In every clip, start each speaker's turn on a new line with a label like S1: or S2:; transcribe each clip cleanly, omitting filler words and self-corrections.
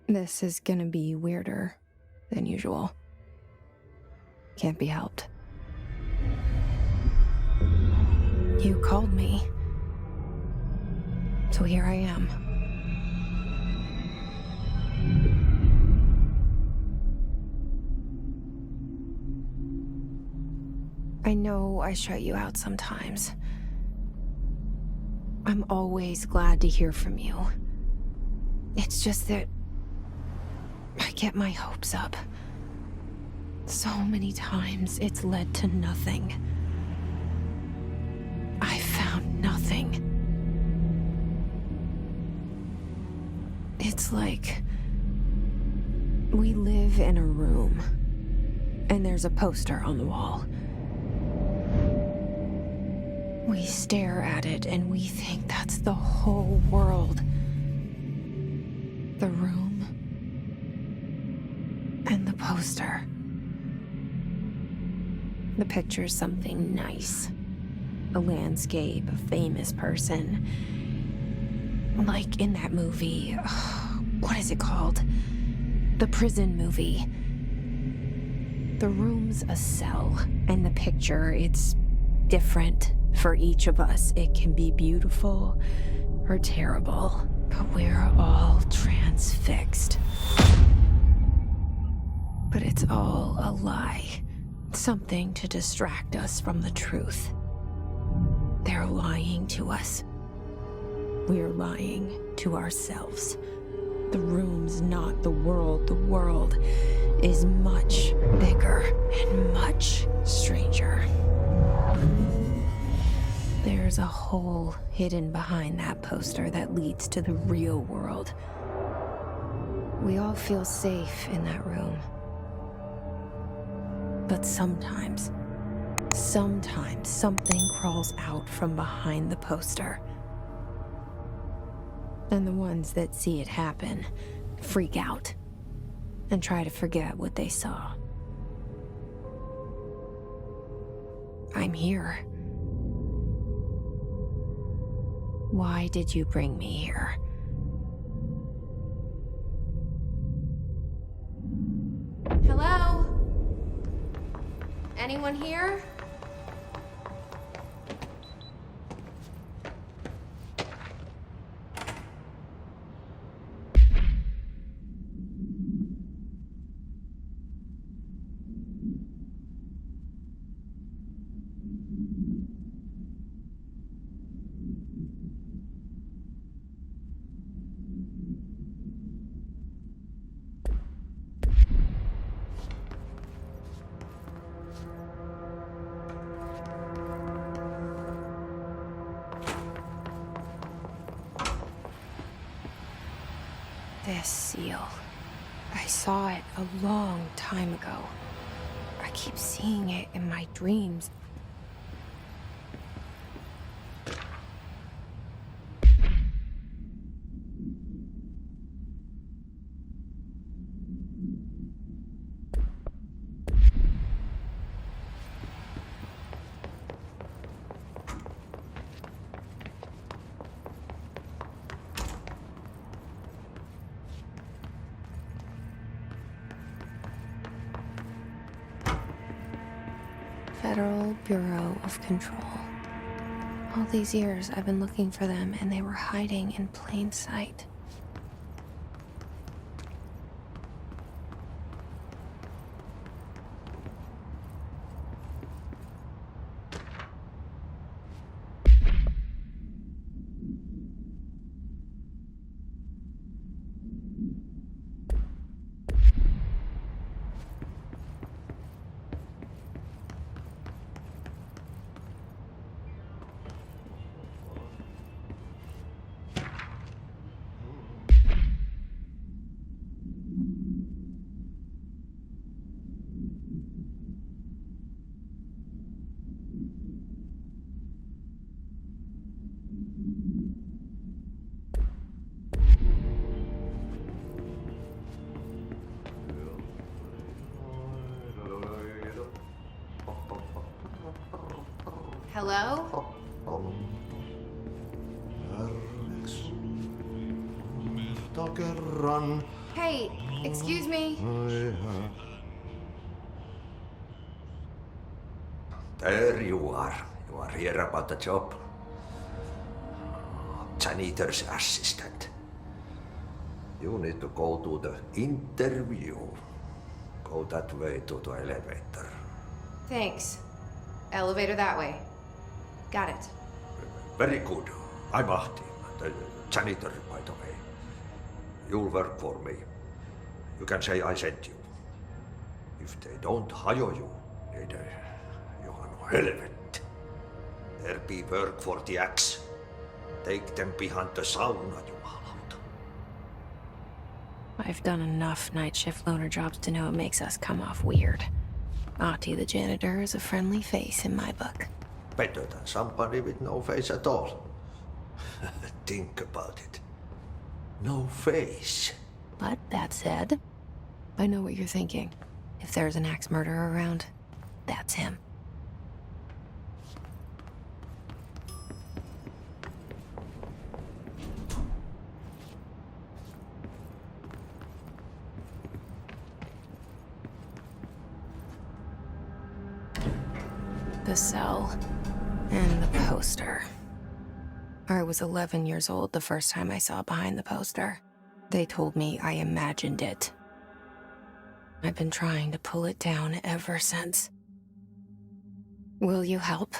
S1: This is gonna be weirder than usual. Can't be helped. You called me. So here I am. I know I shut you out sometimes. I'm always glad to hear from you. It's just that I get my hopes up. So many times it's led to nothing. I found nothing. It's like we live in a room, and there's a poster on the wall. We stare at it and we think that's the whole world. The room and the poster. The picture's something nice. A landscape, a famous person. Like in that movie, what is it called? The prison movie. The room's a cell, and the picture, it's different for each of us. It can be beautiful or terrible, but we're all transfixed. But it's all a lie. Something to distract us from the truth. They're lying to us. We're lying to ourselves. The room's not the world. The world is much bigger and much stranger. There's a hole hidden behind that poster that leads to the real world. We all feel safe in that room. But sometimes something crawls out from behind the poster. And the ones that see it happen freak out and try to forget what they saw. I'm here. Why did you bring me here? Hello? Anyone here? This seal. I saw it a long time ago. I keep seeing it in my dreams. Federal Bureau of Control. All these years I've been looking for them, and they were hiding in plain sight. Hello?
S2: Järjeks. Miltä kerran
S1: Hey, excuse me.
S2: There you are. You are here about the job. Janitor's assistant. You need to go to the interview. Go that way to the elevator.
S1: Thanks. Elevator that way. Got it.
S2: Very good. I'm Ahti, the janitor, by the way. You'll work for me. You can say I sent you. If they don't hire you, you are no helvet. There be work for the axe. Take them behind the sauna, jumalauta.
S1: I've done enough night shift loner jobs to know it makes us come off weird. Ahti the janitor is a friendly face in my book.
S2: Better than somebody with no face at all. Think about it. No face.
S1: But that said, I know what you're thinking. If there's an axe murderer around, that's him. The cell and the poster. I was 11 years old the first time I saw behind the poster. They told me I imagined it. I've been trying to pull it down ever since. Will you help?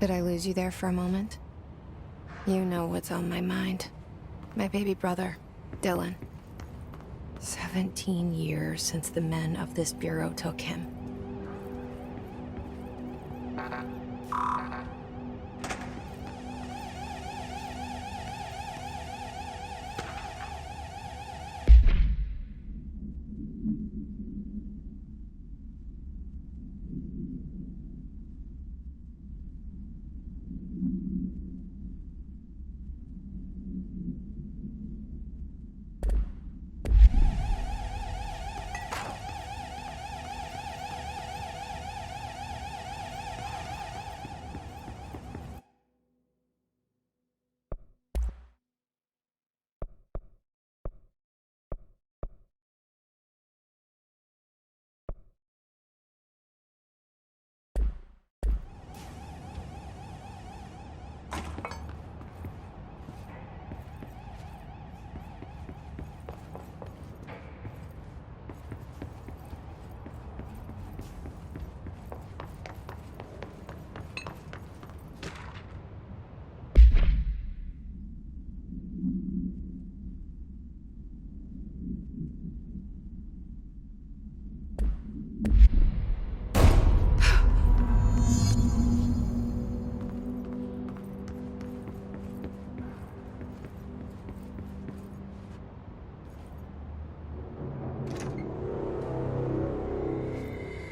S1: Did I lose you there for a moment? You know what's on my mind. My baby brother, Dylan. 17 years since the men of this bureau took him.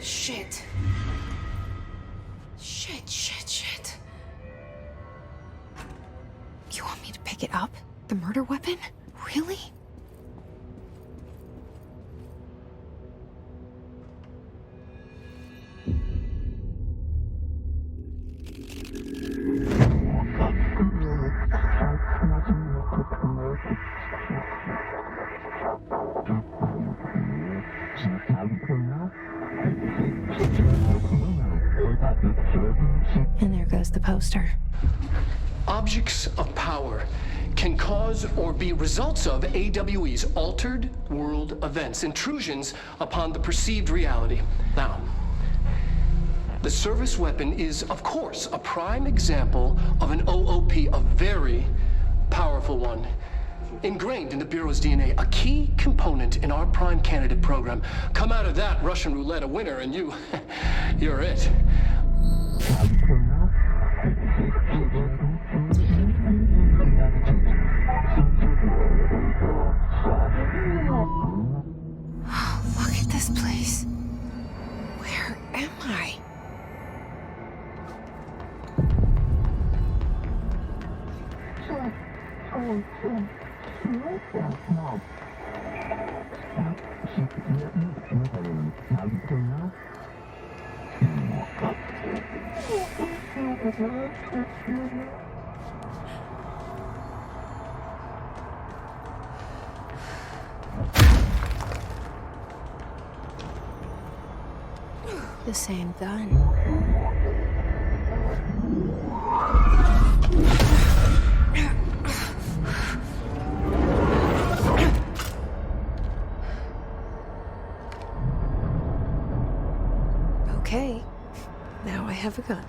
S1: Shit. Shit. You want me to pick it up? The murder weapon? Really? And there goes the poster.
S3: Objects of power can cause or be results of AWE's altered world events, intrusions upon the perceived reality. Now, the service weapon is, of course, a prime example of an OOP, a very powerful one. Ingrained in the Bureau's DNA, a key component in our prime candidate program. Come out of that Russian roulette a winner and you're it.
S1: Look at this place. Where am I? The same gun. Okay, now I have a gun.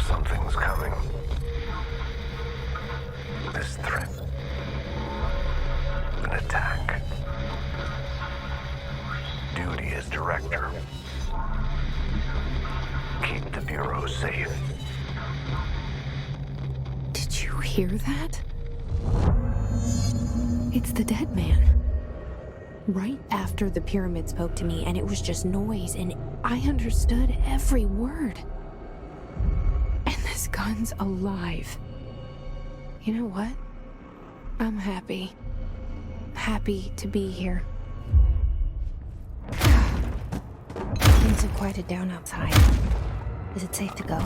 S4: Something's coming. This threat. An attack. Duty as director. Keep the Bureau safe.
S1: Did you hear that? It's the dead man. Right after the pyramid spoke to me, and it was just noise, and I understood every word. And this gun's alive. You know what? I'm happy. Happy to be here. Things have quieted down outside. Is it safe to go?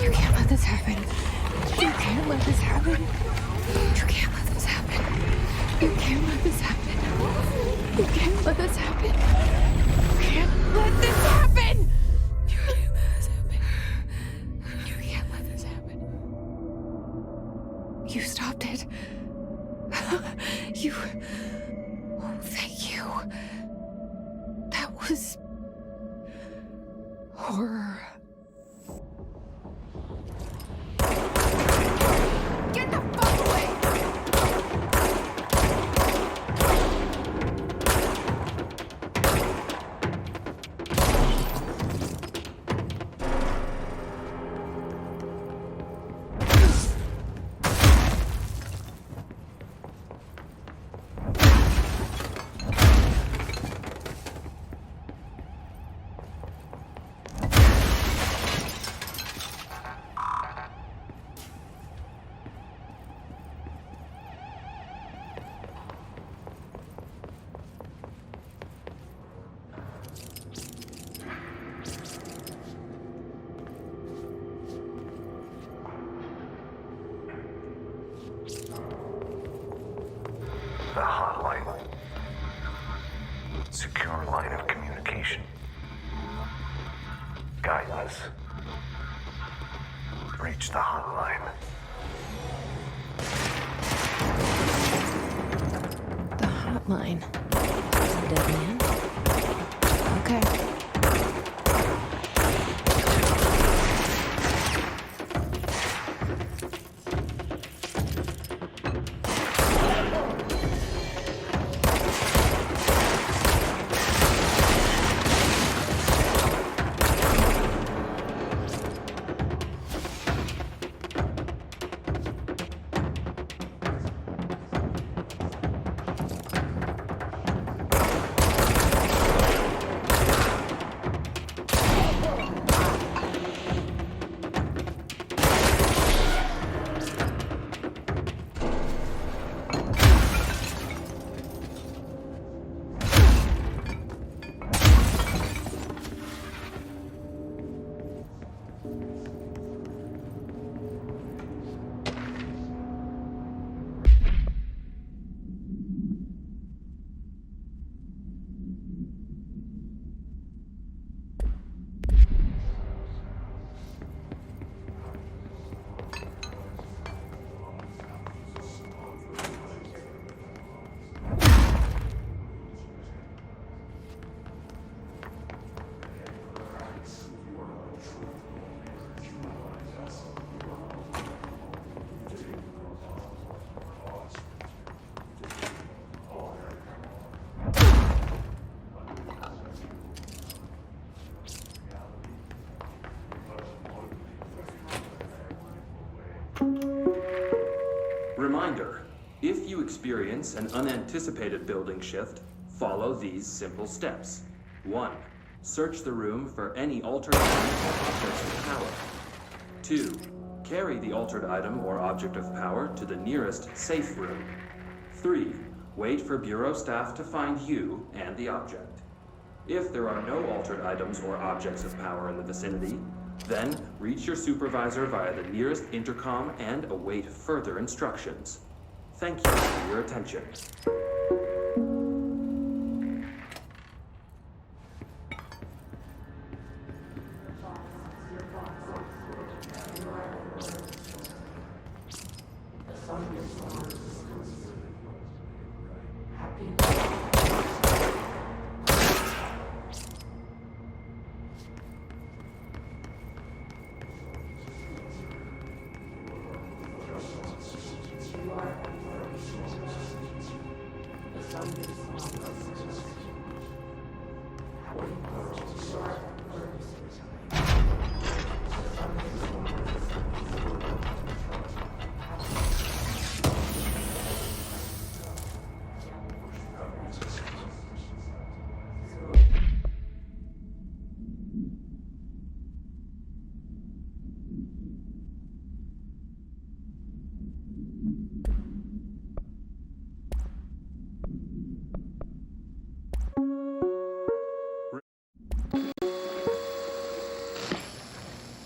S1: You can't let this happen. You can't let this happen. You can't let this happen. You can't let this happen. You can't let this happen. You can't let this happen. You can't let this happen. You can't let this happen. You stopped it. You. Oh, thank you. That was horror. Get the fuck away!
S4: the hotline. Secure line of communication. Guidance. Reach the hotline.
S1: The hotline. Dead man? Okay.
S5: Reminder, if you experience an unanticipated building shift, follow these simple steps. 1. Search the room for any altered item or objects of power. 2. Carry the altered item or object of power to the nearest safe room. 3. Wait for Bureau staff to find you and the object. If there are no altered items or objects of power in the vicinity, then reach your supervisor via the nearest intercom and await further instructions. Thank you for your attention.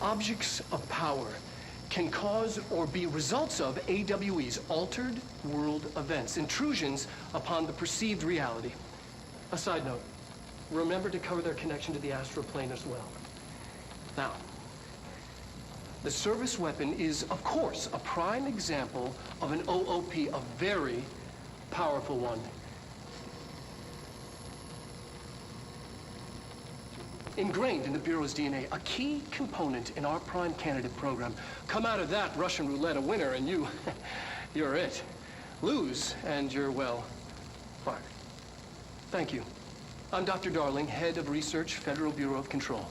S3: Objects of power can cause or be results of AWE's altered world events, intrusions upon the perceived reality. A side note, remember to cover their connection to the astral plane as well. Now, the service weapon is, of course, a prime example of an OOP, a very powerful one. Ingrained in the Bureau's DNA, a key component in our prime candidate program. Come out of that Russian roulette a winner and you're it. Lose and you're, well, fired. Thank you. I'm Dr. Darling, Head of Research, Federal Bureau of Control.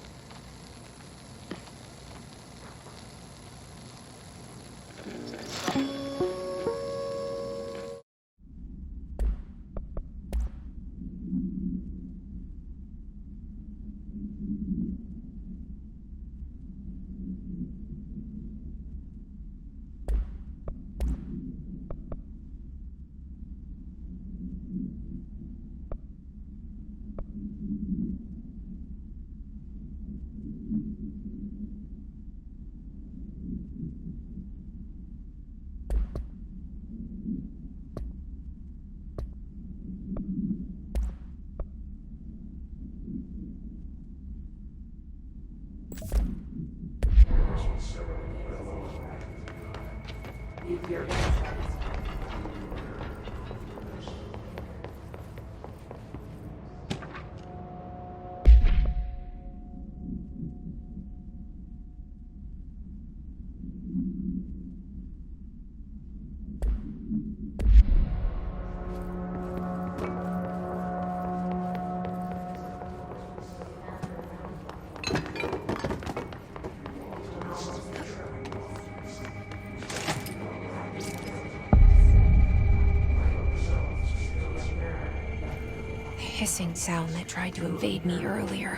S1: Hissing sound that tried to invade me earlier.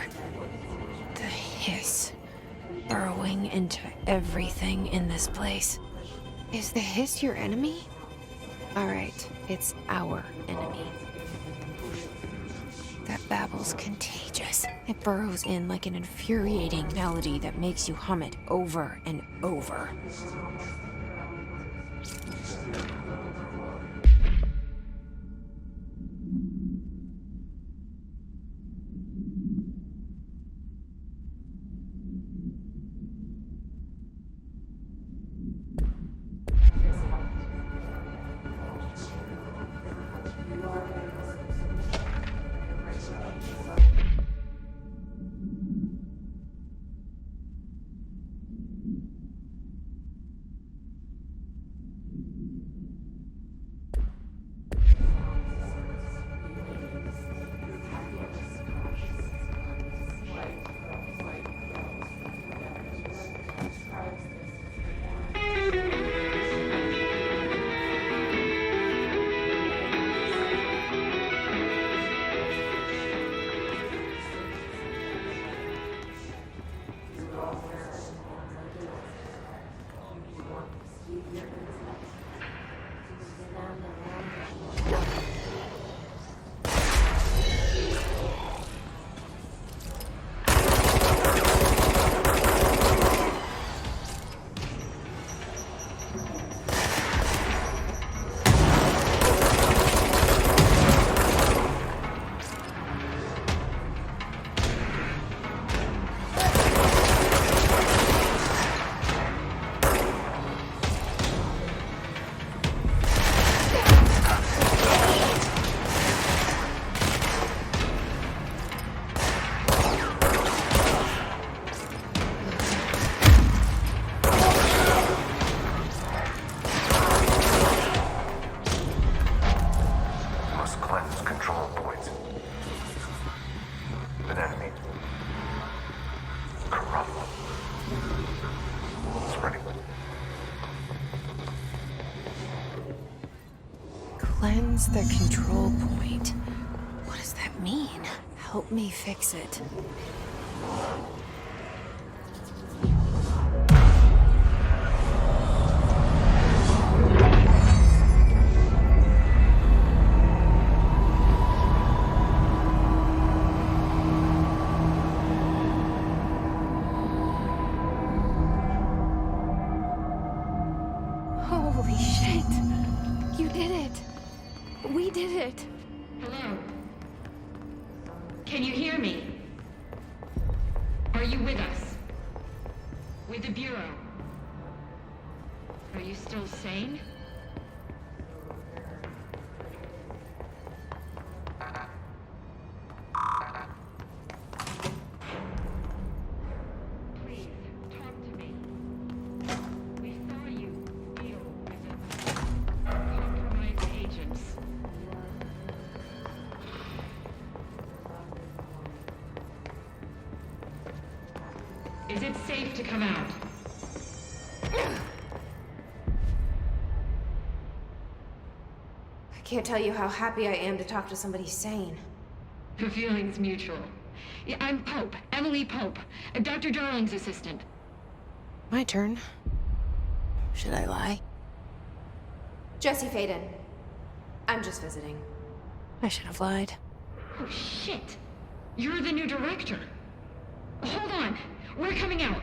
S1: The hiss. Burrowing into everything in this place. Is the hiss your enemy? Alright, it's our enemy. That babble's contagious. It burrows in like an infuriating melody that makes you hum it over and over. Cleanse the control point. What does that mean? Help me fix it. Holy shit! You did it! We did it!
S6: Hello? Can you hear me? Are you with us? With the Bureau? Are you still sane? Please, talk to me. We saw you deal with compromised agents. Is it safe to come out?
S1: I can't tell you how happy I am to talk to somebody sane.
S6: The feeling's mutual. Yeah, I'm Pope, Emily Pope, Dr. Darling's assistant.
S1: My turn. Should I lie?
S7: Jesse Faden. I'm just visiting.
S1: I should have lied.
S6: Oh, shit. You're the new director. Hold on. We're coming out.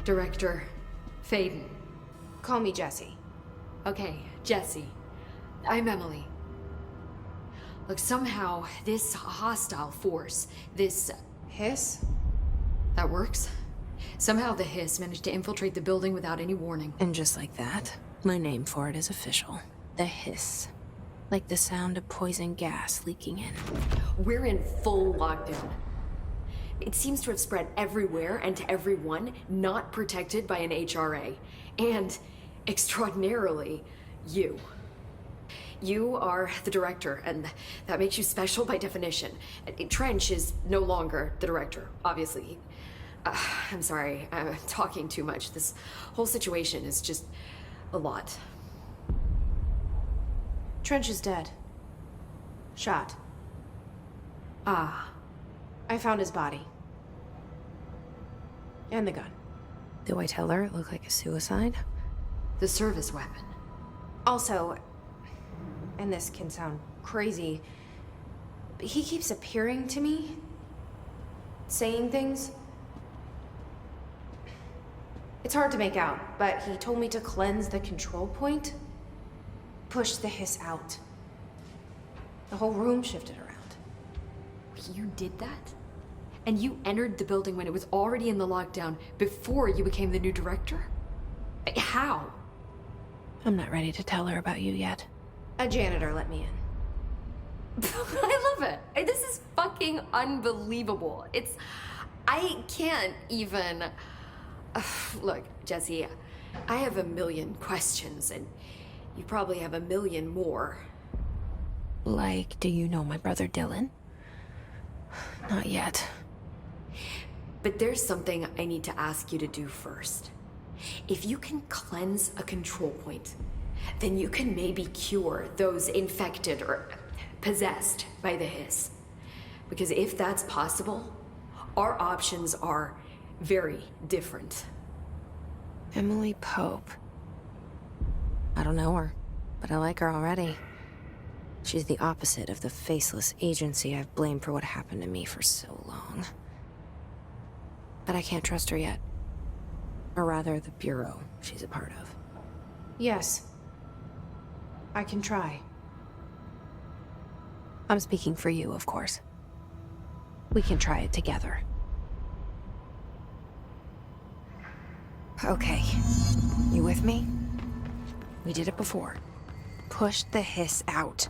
S7: Director Faden. Call me Jessie.
S8: Okay, Jesse. I'm Emily. Look, somehow this hostile force, this...
S7: Hiss?
S8: that works? Somehow the Hiss managed to infiltrate the building without any warning.
S1: And just like that, my name for it is official. The hiss. Like the sound of poison gas leaking in.
S8: We're in full lockdown. It seems to have spread everywhere and to everyone not protected by an HRA. And, extraordinarily, you. You are the director, and that makes you special by definition. Trench is no longer the director, obviously. I'm sorry, I'm talking too much. This whole situation is just a lot.
S7: Trench is dead. Shot.
S8: Ah,
S7: I found his body. And the gun.
S1: Do I tell her it looked like a suicide?
S8: the service weapon.
S7: Also, and this can sound crazy, but he keeps appearing to me, saying things. It's hard to make out, but he told me to cleanse the control point, push the hiss out. The whole room shifted around.
S8: You did that? And you entered the building when it was already in the lockdown before you became the new director? How?
S1: I'm not ready to tell her about you yet.
S7: A janitor let me in.
S8: I love it. This is fucking unbelievable. I can't even... Look, Jesse, I have a million questions, and you probably have a million more.
S1: Like, do you know my brother Dylan? Not yet.
S8: But there's something I need to ask you to do first. If you can cleanse a control point, then you can maybe cure those infected or possessed by the hiss. Because if that's possible, our options are very different.
S1: Emily Pope. I don't know her, but I like her already. She's the opposite of the faceless agency I've blamed for what happened to me for so long. But I can't trust her yet. Or rather, the bureau she's a part of.
S7: Yes. I can try.
S1: I'm speaking for you, of course. We can try it together. Okay. You with me? We did it before. Push the hiss out.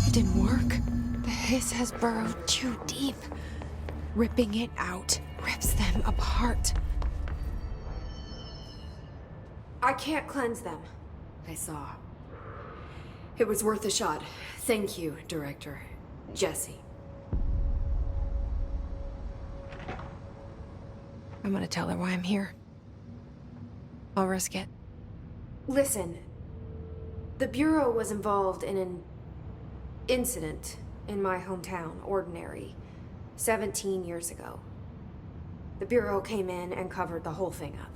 S1: It didn't work. The hiss has burrowed too deep. Ripping it out rips them apart.
S7: I can't cleanse them.
S8: I saw. It was worth a shot. Thank you, Director. Jesse.
S1: I'm gonna tell her why I'm here. I'll risk it.
S7: Listen, the Bureau was involved in an incident in my hometown, Ordinary, 17 years ago. The Bureau came in and covered the whole thing up.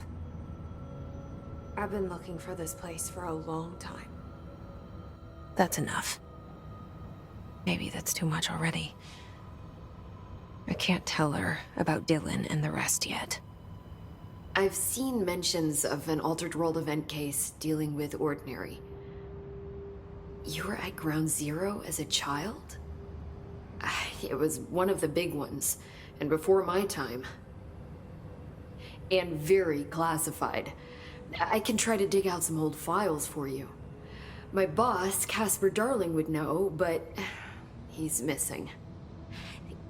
S7: I've been looking for this place for a long time.
S1: That's enough. Maybe that's too much already. I can't tell her about Dylan and the rest yet.
S8: I've seen mentions of an Altered World event case dealing with Ordinary. You were at Ground Zero as a child? It was one of the big ones, and before my time. And very classified. I can try to dig out some old files for you. My boss, Casper Darling, would know, but he's missing.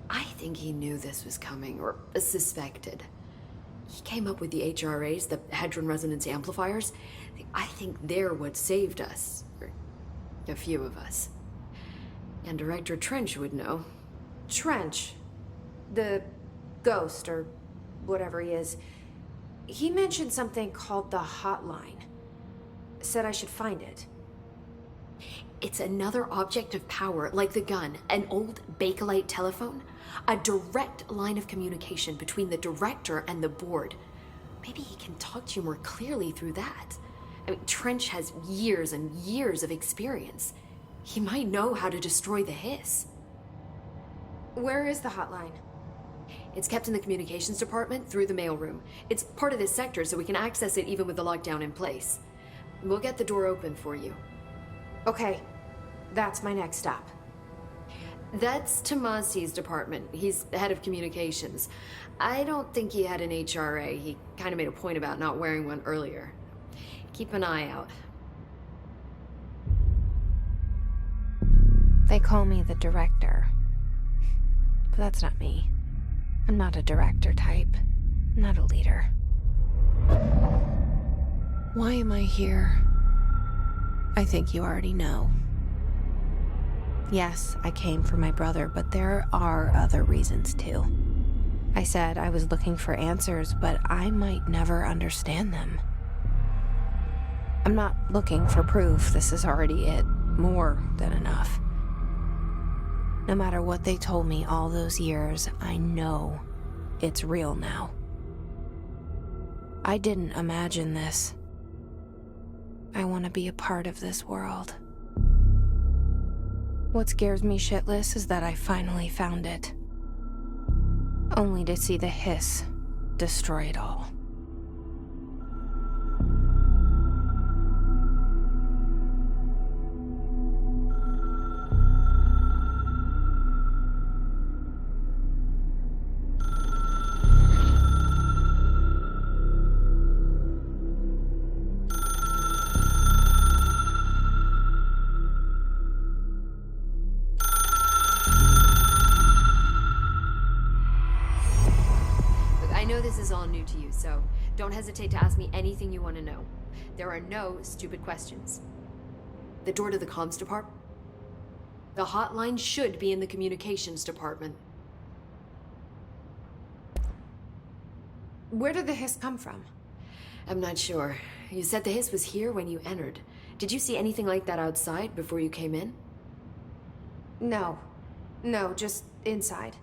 S8: I think he knew this was coming, or suspected. He came up with the HRAs, the Hadron Resonance Amplifiers. I think they're what saved us. Or a few of us. And Director Trench would know.
S7: Trench, the ghost, or whatever he is, he mentioned something called the Hotline. Said I should find it.
S8: It's another object of power, like the gun, an old Bakelite telephone. A direct line of communication between the director and the board. Maybe he can talk to you more clearly through that. I mean, Trench has years and years of experience. He might know how to destroy the hiss.
S7: Where is the hotline?
S8: It's kept in the communications department through the mailroom. It's part of this sector, so we can access it even with the lockdown in place. We'll get the door open for you.
S7: Okay, that's my next stop.
S8: That's Tomasi's department. He's the head of communications. I don't think he had an HRA. He kind of made a point about not wearing one earlier. Keep an eye out.
S1: They call me the director. But that's not me. I'm not a director type. I'm not a leader. Why am I here? I think you already know. Yes, I came for my brother, but there are other reasons too. I said I was looking for answers, but I might never understand them. I'm not looking for proof. This is already it. More than enough. No matter what they told me all those years, I know it's real now. I didn't imagine this. I want to be a part of this world. What scares me shitless is that I finally found it. Only to see the hiss destroy it all.
S8: This is all new to you, so don't hesitate to ask me anything you want to know. There are no stupid questions. The door to the comms department? The hotline should be in the communications department.
S7: Where did the hiss come from?
S8: I'm not sure. You said the hiss was here when you entered. Did you see anything like that outside before you came in?
S7: No. No, just inside.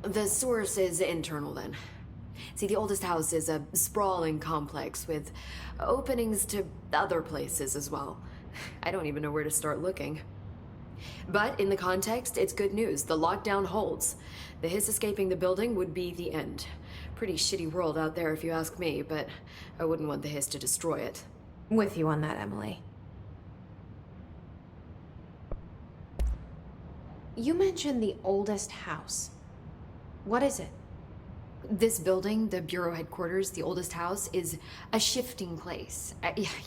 S8: The source is internal then. See, the oldest house is a sprawling complex with openings to other places as well. I don't even know where to start looking. But in the context, it's good news. The lockdown holds. The hiss escaping the building would be the end. Pretty shitty world out there if you ask me, but I wouldn't want the hiss to destroy it.
S7: With you on that, Emily. You mentioned the oldest house. What is it?
S8: This building, the Bureau headquarters, the oldest house, is a shifting place.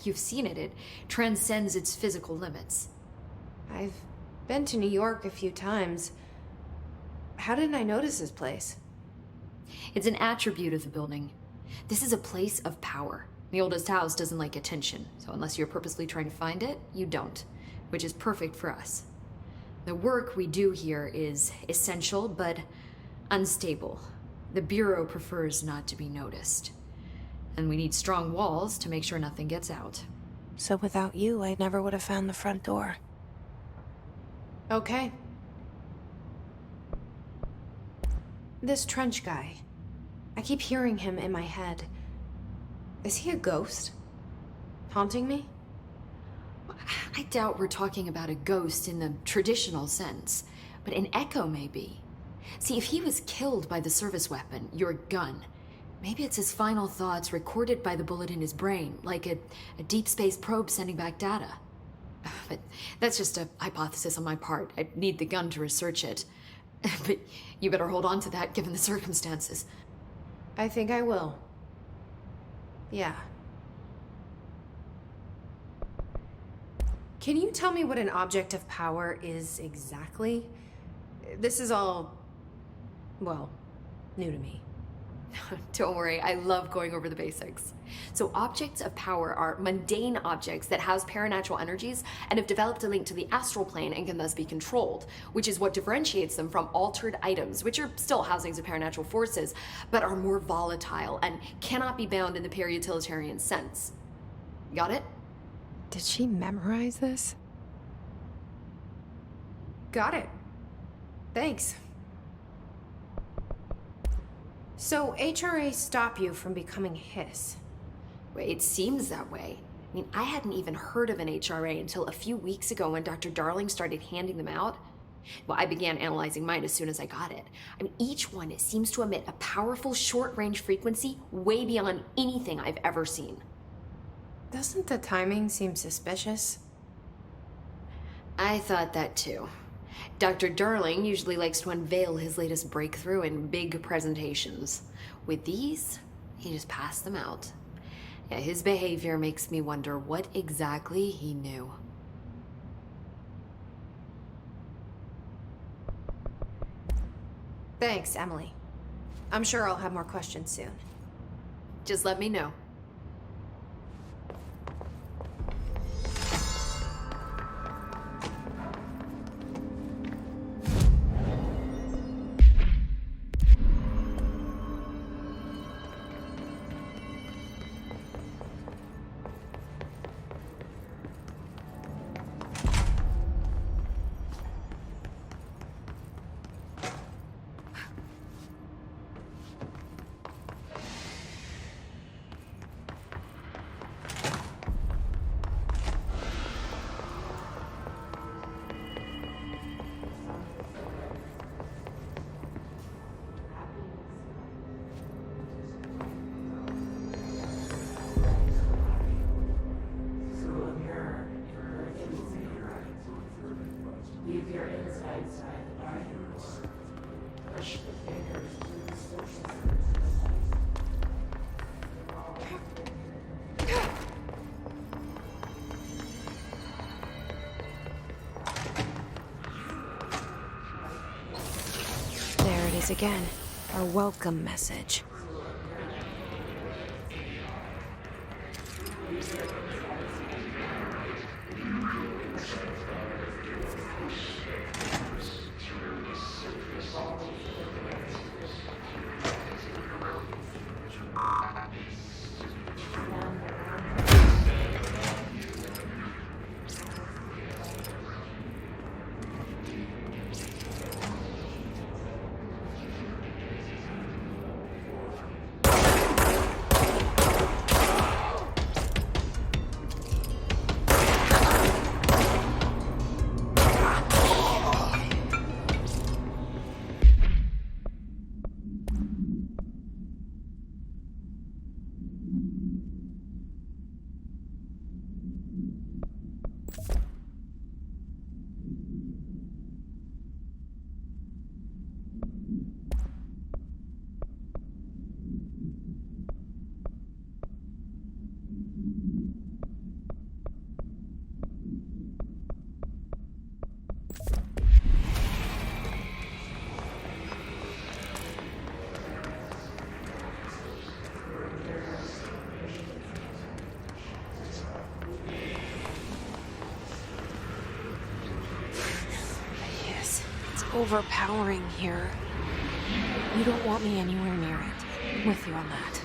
S8: You've seen it. It transcends its physical limits.
S7: I've been to New York a few times. How didn't I notice this place?
S8: It's an attribute of the building. This is a place of power. The oldest house doesn't like attention, so unless you're purposely trying to find it, you don't, which is perfect for us. The work we do here is essential, but unstable. The Bureau prefers not to be noticed. And we need strong walls to make sure nothing gets out.
S1: So without you, I never would have found the front door.
S7: Okay. This Trench guy. I keep hearing him in my head. Is he a ghost? Haunting me?
S8: I doubt we're talking about a ghost in the traditional sense, but an echo maybe. See, if he was killed by the service weapon, your gun, maybe it's his final thoughts recorded by the bullet in his brain, like a deep space probe sending back data. But that's just a hypothesis on my part. I'd need the gun to research it. But you better hold on to that given the circumstances.
S7: I think I will. Yeah. Can you tell me what an object of power is exactly? This is all, well, new to me.
S8: Don't worry, I love going over the basics. So objects of power are mundane objects that house paranatural energies and have developed a link to the astral plane and can thus be controlled, which is what differentiates them from altered items, which are still housings of paranatural forces, but are more volatile and cannot be bound in the pure utilitarian sense. Got it?
S1: Did she memorize this?
S7: Got it. Thanks. So HRA stop you from becoming Hiss?
S8: Wait, it seems that way. I mean, I hadn't even heard of an HRA until a few weeks ago when Dr. Darling started handing them out. Well, I began analyzing mine as soon as I got it. I mean, each one seems to emit a powerful short-range frequency way beyond anything I've ever seen.
S7: Doesn't the timing seem suspicious?
S8: I thought that too. Dr. Darling usually likes to unveil his latest breakthrough in big presentations. With these, he just passed them out. Yeah, his behavior makes me wonder what exactly he knew.
S7: Thanks, Emily. I'm sure I'll have more questions soon.
S8: Just let me know.
S1: There it is again. Our welcome message. overpowering here. You don't want me anywhere near it. I'm with you on that.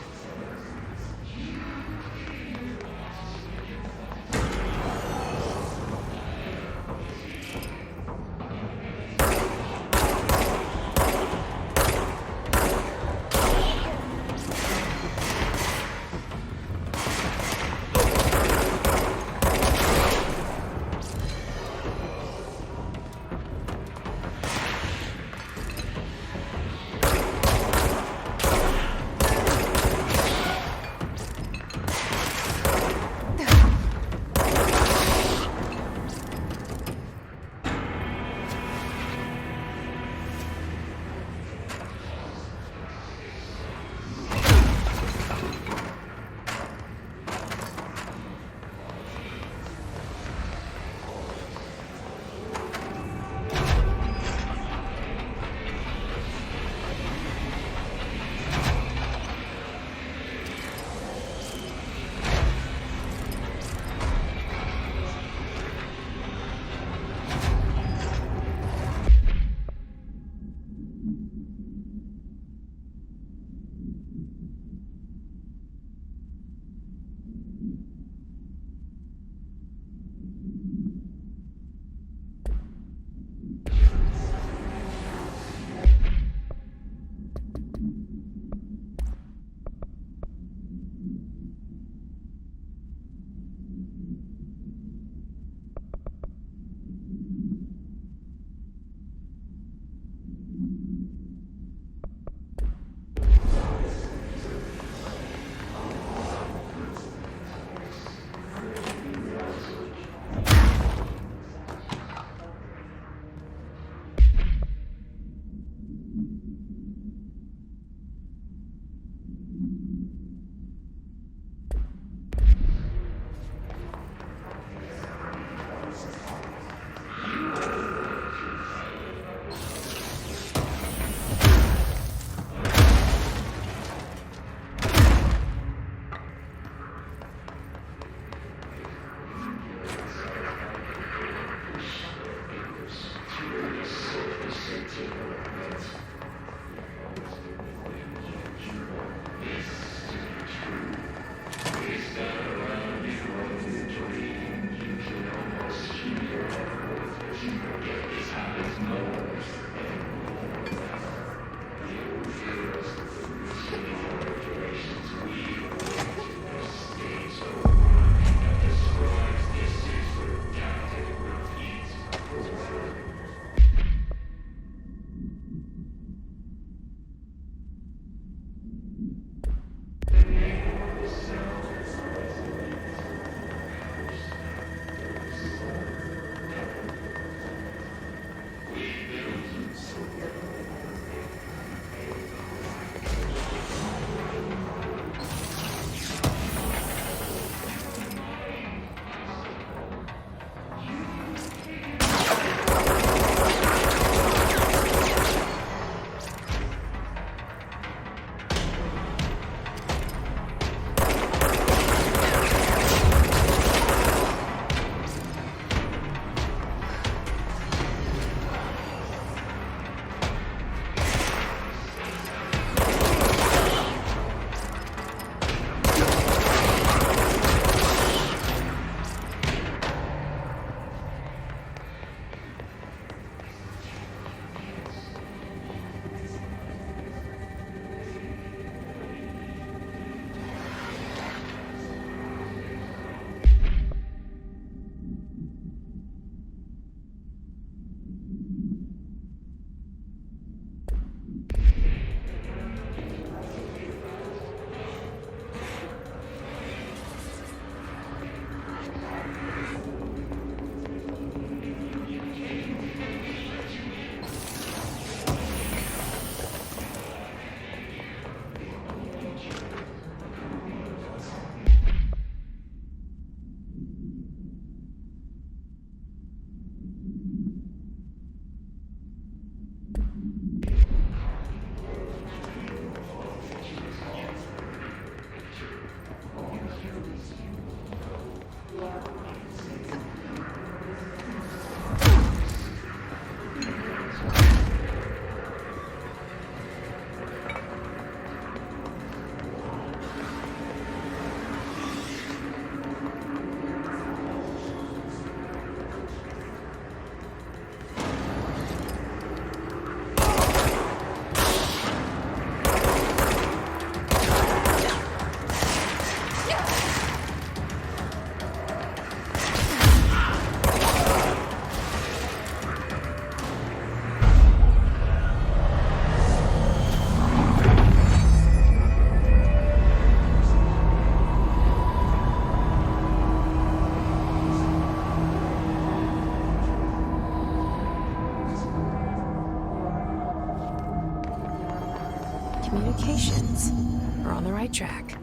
S1: communications. We're on the right track.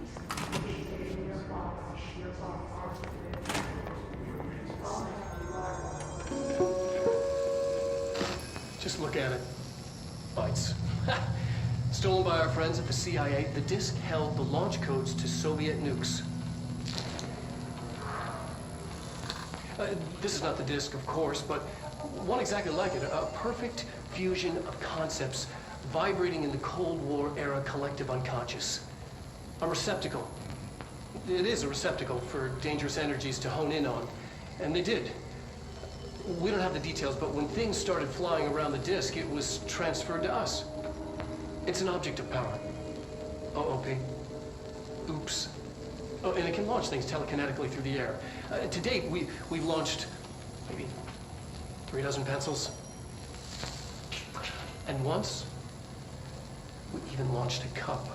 S3: Just look at it. Bytes. Stolen by our friends at the CIA, the disk held the launch codes to Soviet nukes. This is not the disk, of course, but one exactly like it. A perfect fusion of concepts vibrating in the Cold War era collective unconscious. A receptacle. It is a receptacle for dangerous energies to hone in on. And they did. We don't have the details, but when things started flying around the disk, it was transferred to us. It's an object of power. OOP. Oops. Oh, and it can launch things telekinetically through the air. To date, we've launched maybe 3 dozen pencils. And once, we even launched a cup.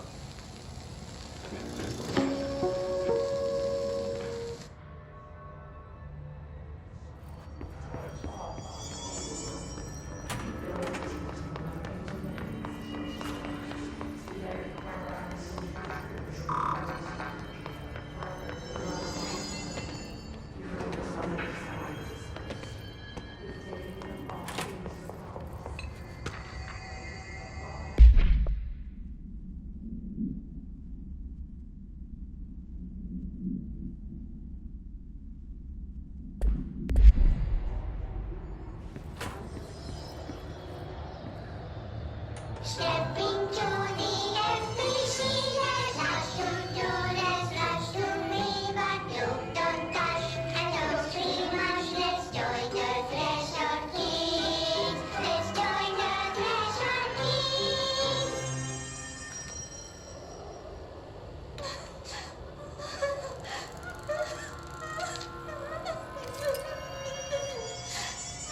S9: Stepping to the FBC, there's lots to do, there's lots to read, but you don't touch, and don't too much. Let's join the Threshold Kids. Let's join the Threshold Kids.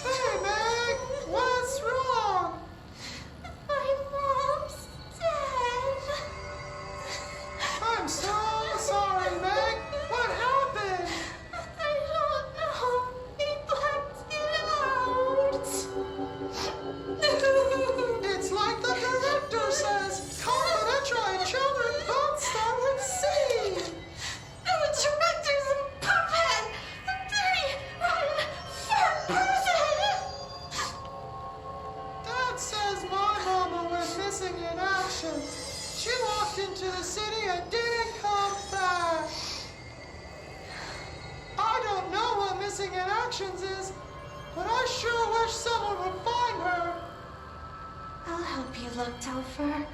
S10: Hey, Meg! What's wrong?
S9: My mom's dead.
S10: I'm so sorry, Meg. What happened?
S9: I don't know. He blacked it out.
S10: It's like the director says. Confidential and children don't start with C.
S9: The director's a puppet. A dirty, rotten, fat person.
S10: Dad says my mama went missing in action. She walked into the city and didn't come back. I don't know what missing in actions is, but I sure wish someone would find her.
S9: I'll help you look, Topher.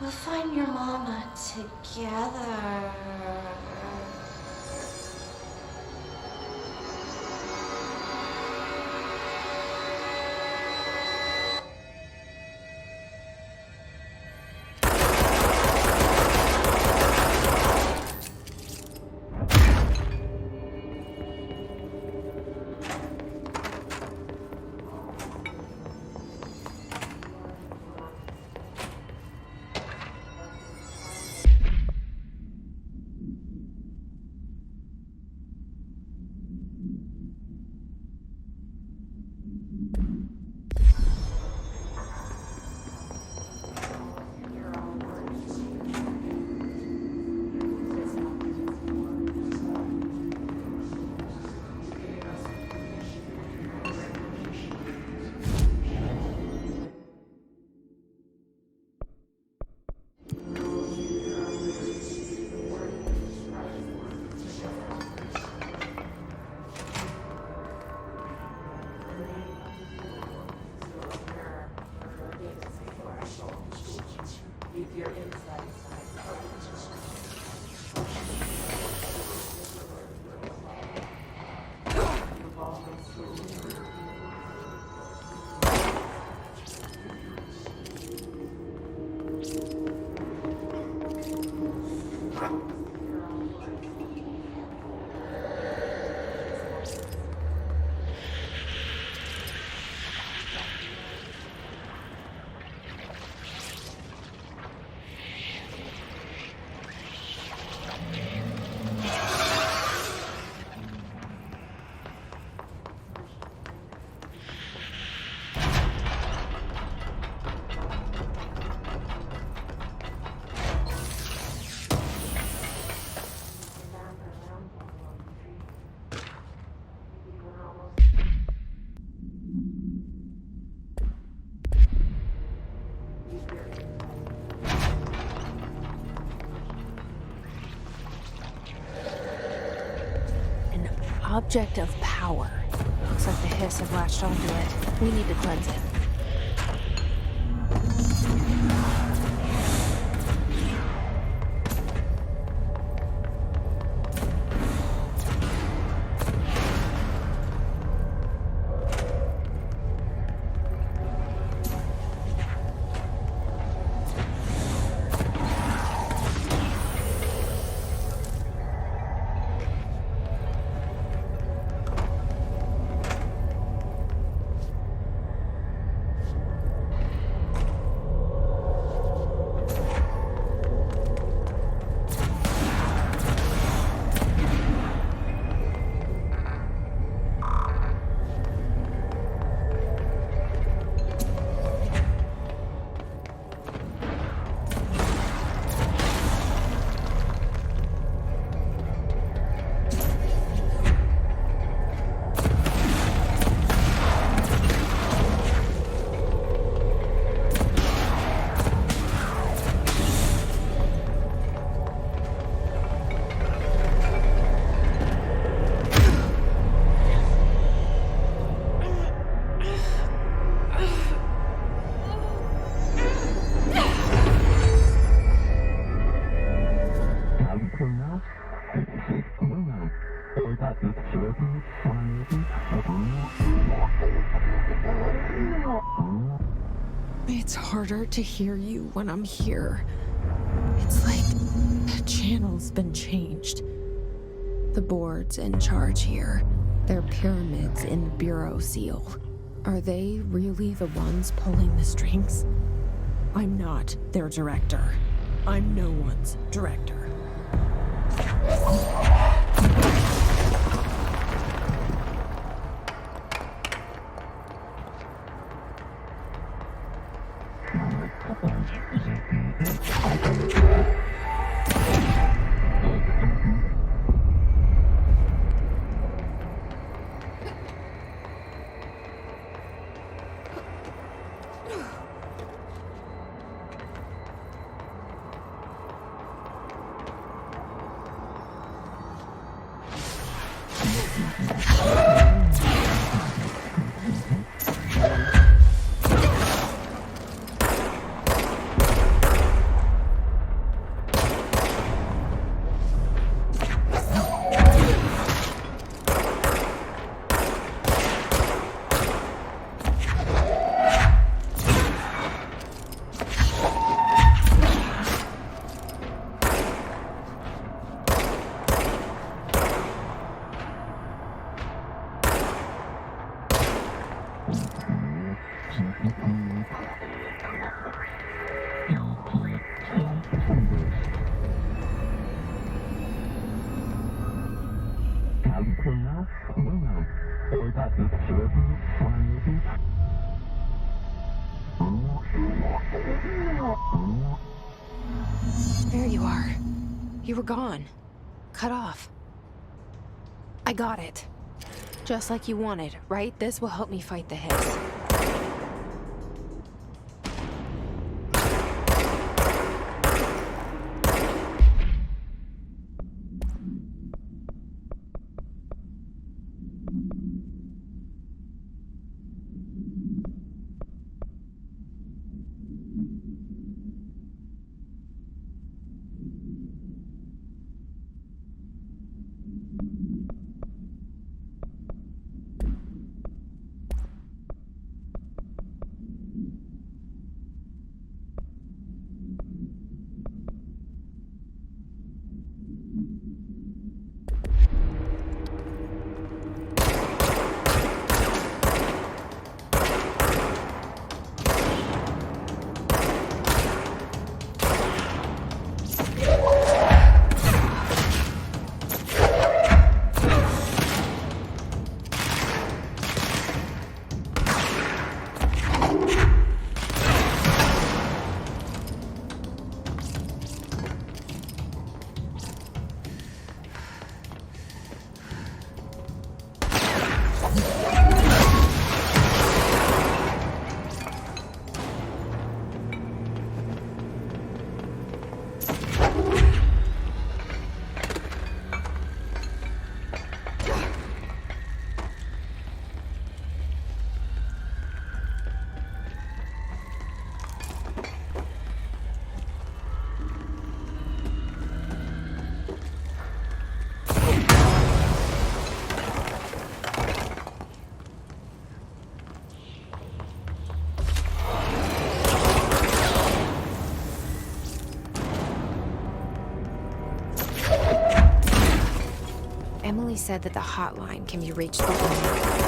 S9: We'll find your mama together.
S1: object of power. Looks like the hiss have latched onto it. We need to cleanse it. It's harder to hear you when I'm here. It's like the channel's been changed. The board's in charge here. They're pyramids in the Bureau seal. Are they really the ones pulling the strings? I'm not their director. I'm no one's director. There you are. You were gone. Cut off. I got it. Just like you wanted, right? This will help me fight the hiss. only said that the hotline can be reached through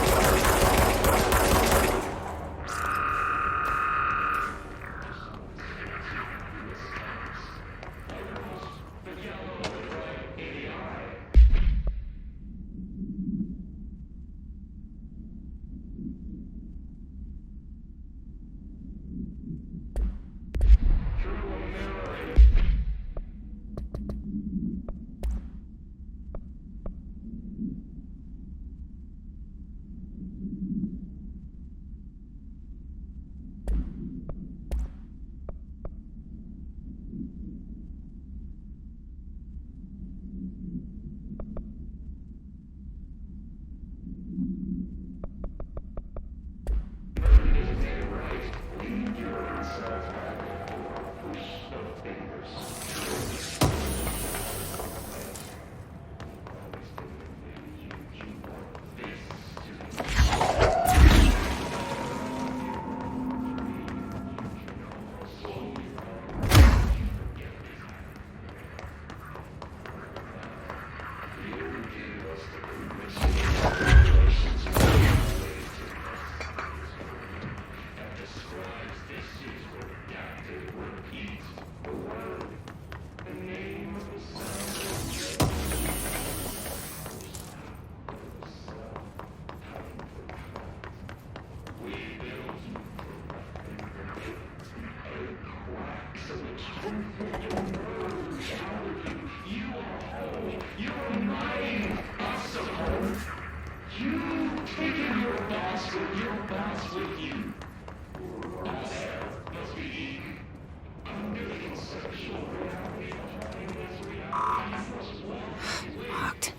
S1: Locked.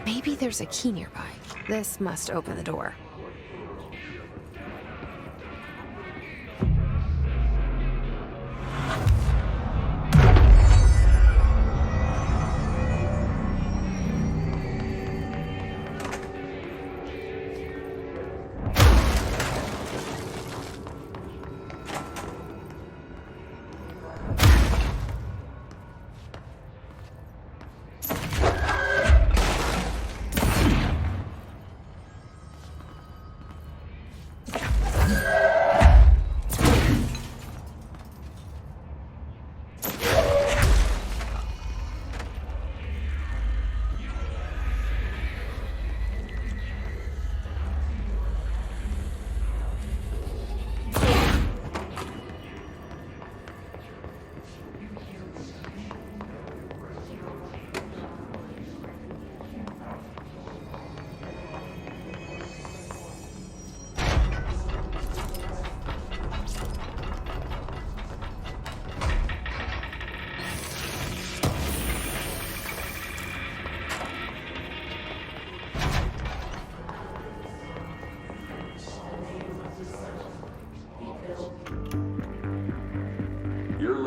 S1: Maybe there's a key nearby. This must open the door.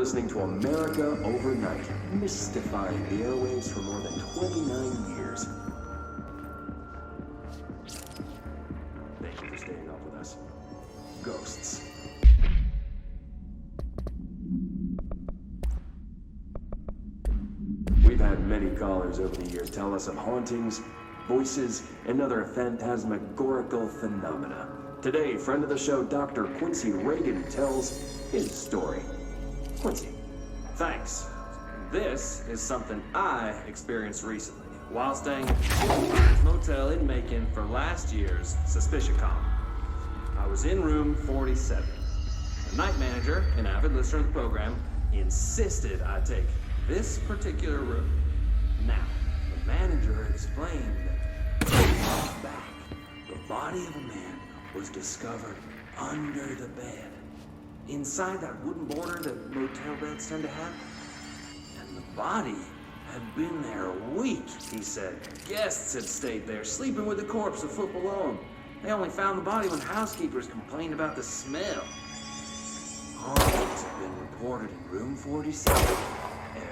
S5: Listening to America Overnight, mystifying the airwaves for more than 29 years. Thank you for staying up with us. Ghosts. We've had many callers over the years tell us of hauntings, voices, and other phantasmagorical phenomena. Today, friend of the show, Dr. Quincy Reagan tells his story. Quincy, thanks. This is something I experienced recently while staying at the motel in Macon for last year's SuspiciaCon. I was in room 47. The night manager, an avid listener of the program, insisted I take this particular room. Now, the manager explained that back, the body of a man was discovered under the bed. Inside that wooden border that motel beds tend to have. And the body had been there a week, he said. Guests had stayed there, sleeping with the corpse a foot below them. They only found the body when housekeepers complained about the smell. Hauntings have been reported in room 47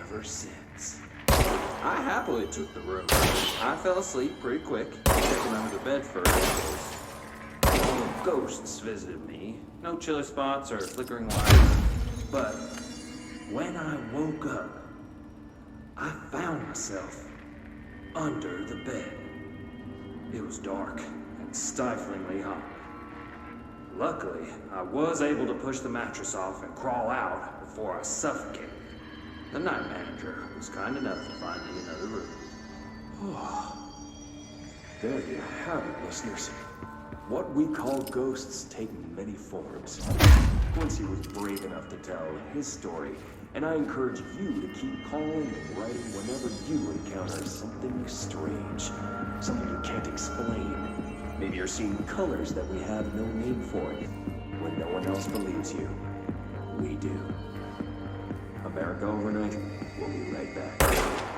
S5: ever since. I happily took the room. I fell asleep pretty quick, checking under the bed first. Ghosts visited me. No chilly spots or flickering lights. But when I woke up, I found myself under the bed. It was dark and stiflingly hot. Luckily, I was able to push the mattress off and crawl out before I suffocated. The night manager was kind enough to find me another room.
S11: There you have it, listeners. What we call ghosts take many forms. Quincy was brave enough to tell his story, and I encourage you to keep calling and writing whenever you encounter something strange, something you can't explain. Maybe you're seeing colors that we have no name for when no one else believes you. We do. America Overnight, we'll be right back.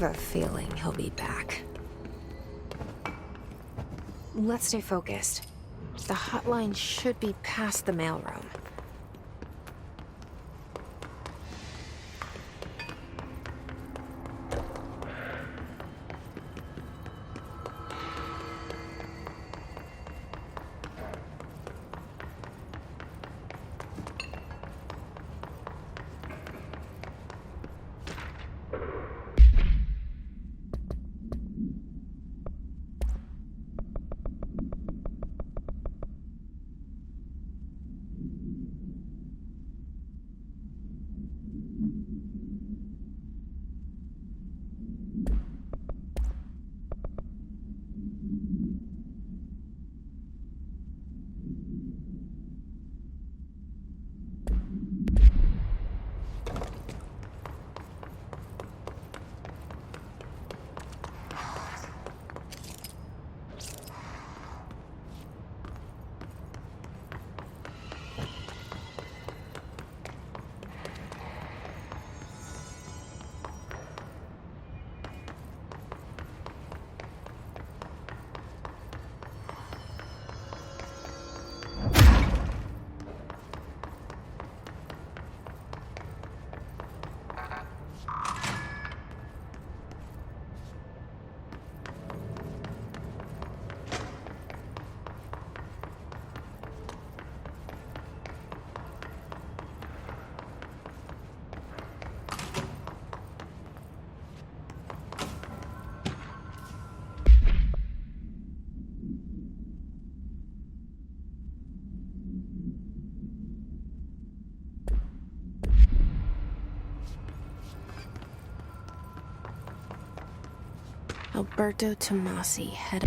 S1: have a feeling he'll be back. Let's stay focused. The hotline should be past the mailroom. Alberto Tomasi, head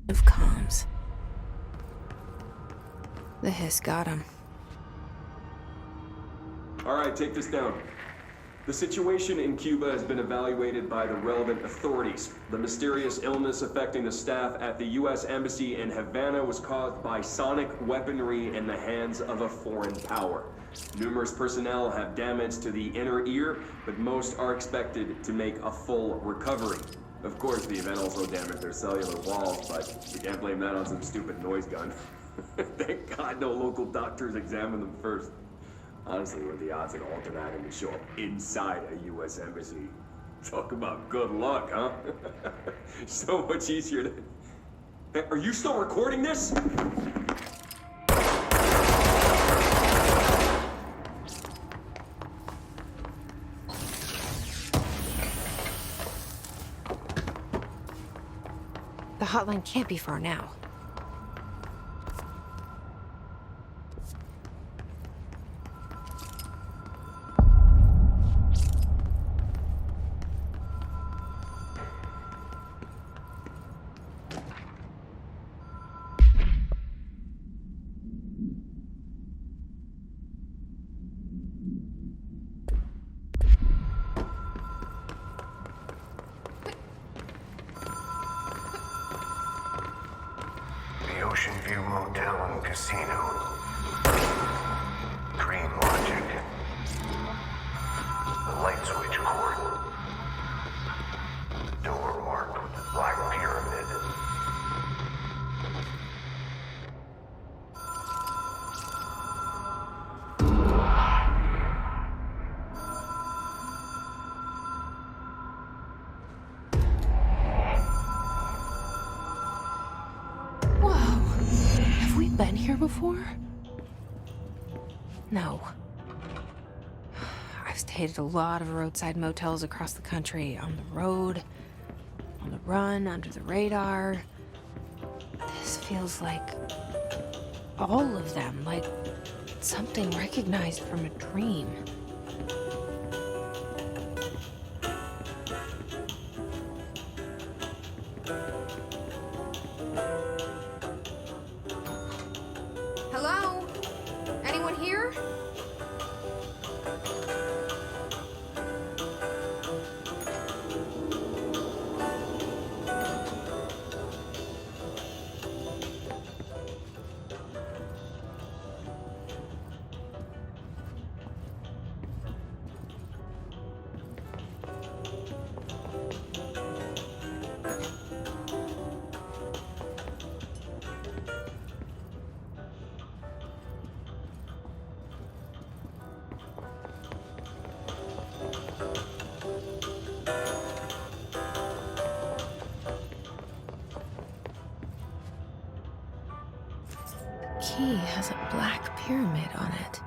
S1: of comms. The hiss got him.
S5: All right, take this down. The situation in Cuba has been evaluated by the relevant authorities. The mysterious illness affecting the staff at the U.S. Embassy in Havana was caused by sonic weaponry in the hands of a foreign power. Numerous personnel have damage to the inner ear, but most are expected to make a full recovery. Of course, the event also damaged their cellular walls, but you can't blame that on some stupid noise gun. Thank God no local doctors examined them first. Honestly, what are the odds an ultimatum would show up inside a U.S. embassy? Talk about good luck, huh? So much easier to... Hey, are you still recording this?
S1: The hotline can't be far now.
S4: The Ocean View Motel and Casino. Dream Logic. The light switch cord. Door marked with the Black Pyramid.
S1: Been here before? No. I've stayed at a lot of roadside motels across the country, on the road, on the run, under the radar. This feels like all of them, like something recognized from a dream.
S7: Hello? Anyone here? Key has a black pyramid on it.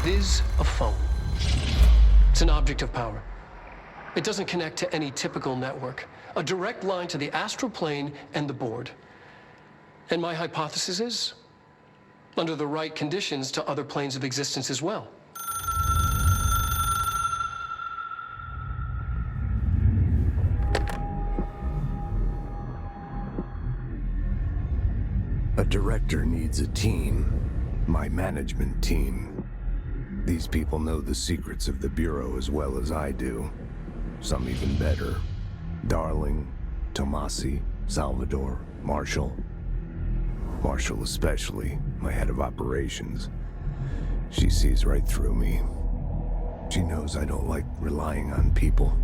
S3: It is a phone. It's an object of power. It doesn't connect to any typical network. A direct line to the astral plane and the board. And my hypothesis is, under the right conditions, to other planes of existence as well.
S12: A director needs a team. My management team. These people know the secrets of the Bureau as well as I do. Some even better. Darling, Tomasi, Salvador, Marshall. Marshall especially, my head of operations. She sees right through me. She knows I don't like relying on people.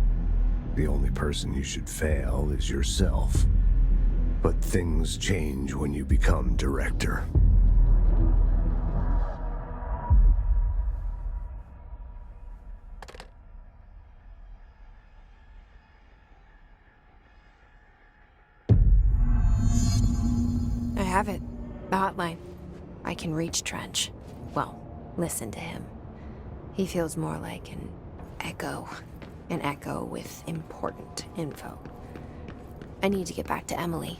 S12: The only person you should fail is yourself. But things change when you become director.
S1: I have it. The hotline. I can reach Trench. Well, listen to him. He feels more like an echo. An echo with important info. I need to get back to Emily.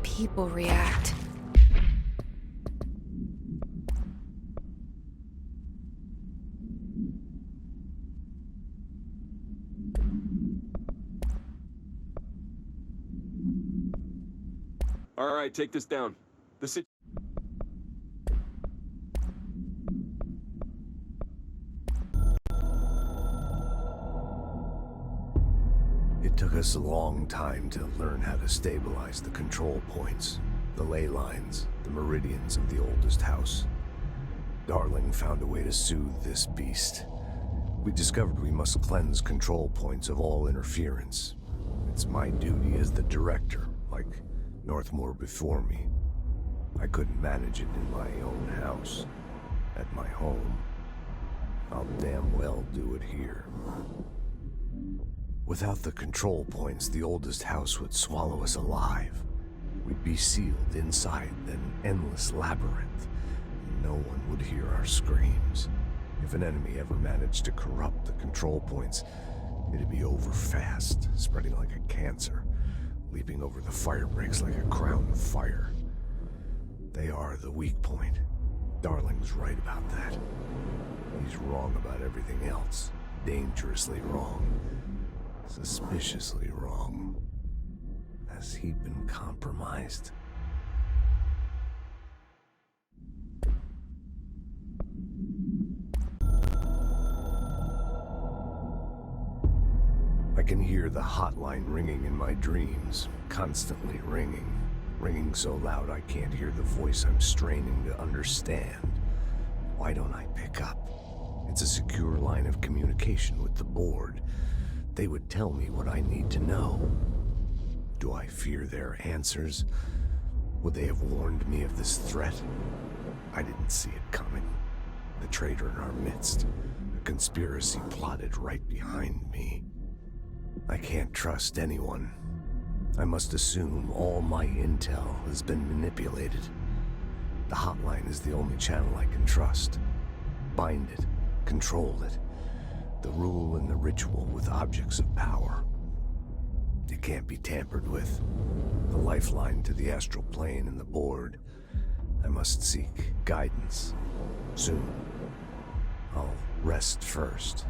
S1: People react.
S11: All right, take this down.
S12: It took us a long time to learn how to stabilize the control points, the ley lines, the meridians of the oldest house. Darling found a way to soothe this beast. We discovered we must cleanse control points of all interference. It's my duty as the director, like Northmore before me. I couldn't manage it in my own house, at my home. I'll damn well do it here. Without the control points, the oldest house would swallow us alive. We'd be sealed inside an endless labyrinth. No one would hear our screams. If an enemy ever managed to corrupt the control points, it'd be over fast, spreading like a cancer, leaping over the fire breaks like a crown of fire. They are the weak point. Darling's right about that. He's wrong about everything else. Dangerously wrong. Suspiciously wrong. Has he been compromised? I can hear the hotline ringing in my dreams, constantly ringing. Ringing so loud I can't hear the voice I'm straining to understand. Why don't I pick up? It's a secure line of communication with the board. They would tell me what I need to know. Do I fear their answers? Would they have warned me of this threat? I didn't see it coming. The traitor in our midst. A conspiracy plotted right behind me. I can't trust anyone. I must assume all my intel has been manipulated. The hotline is the only channel I can trust. Bind it, control it. The rule and the ritual with objects of power. It can't be tampered with. The lifeline to the astral plane and the board. I must seek guidance. Soon. I'll rest first.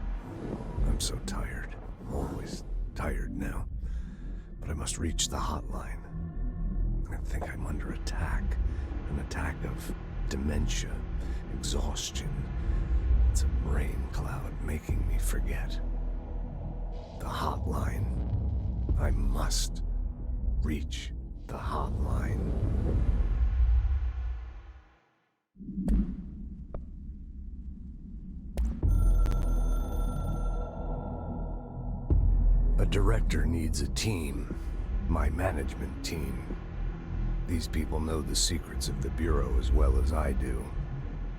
S12: I'm so tired. Always tired now. But I must reach the hotline. I think I'm under attack. An attack of dementia, exhaustion. It's a rain cloud making me forget. The hotline. I must reach the hotline. director needs a team. My management team. These people know the secrets of the Bureau as well as I do.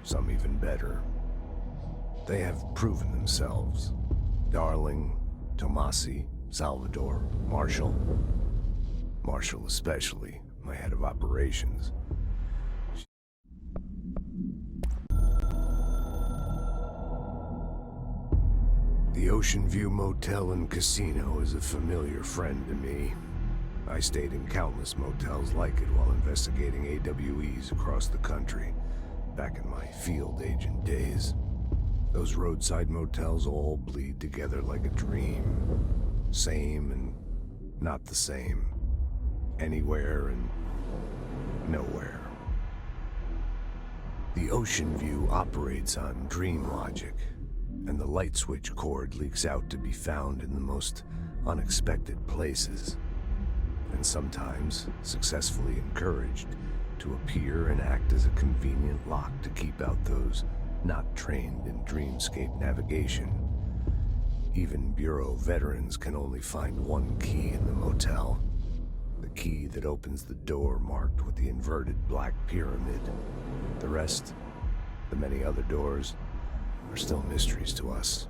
S12: Some even better. They have proven themselves. Darling, Tomasi, Salvador, Marshall. Marshall especially, my head of operations. The Ocean View Motel and Casino is a familiar friend to me. I stayed in countless motels like it while investigating AWEs across the country, back in my field agent days. Those roadside motels all bleed together like a dream. Same and not the same. Anywhere and nowhere. The Ocean View operates on dream logic, and the light switch cord leaks out to be found in the most unexpected places, and sometimes successfully encouraged to appear and act as a convenient lock to keep out those not trained in dreamscape navigation. Even Bureau veterans can only find one key in the motel. The key that opens the door marked with the inverted black pyramid. The rest, the many other doors, are still mysteries to us.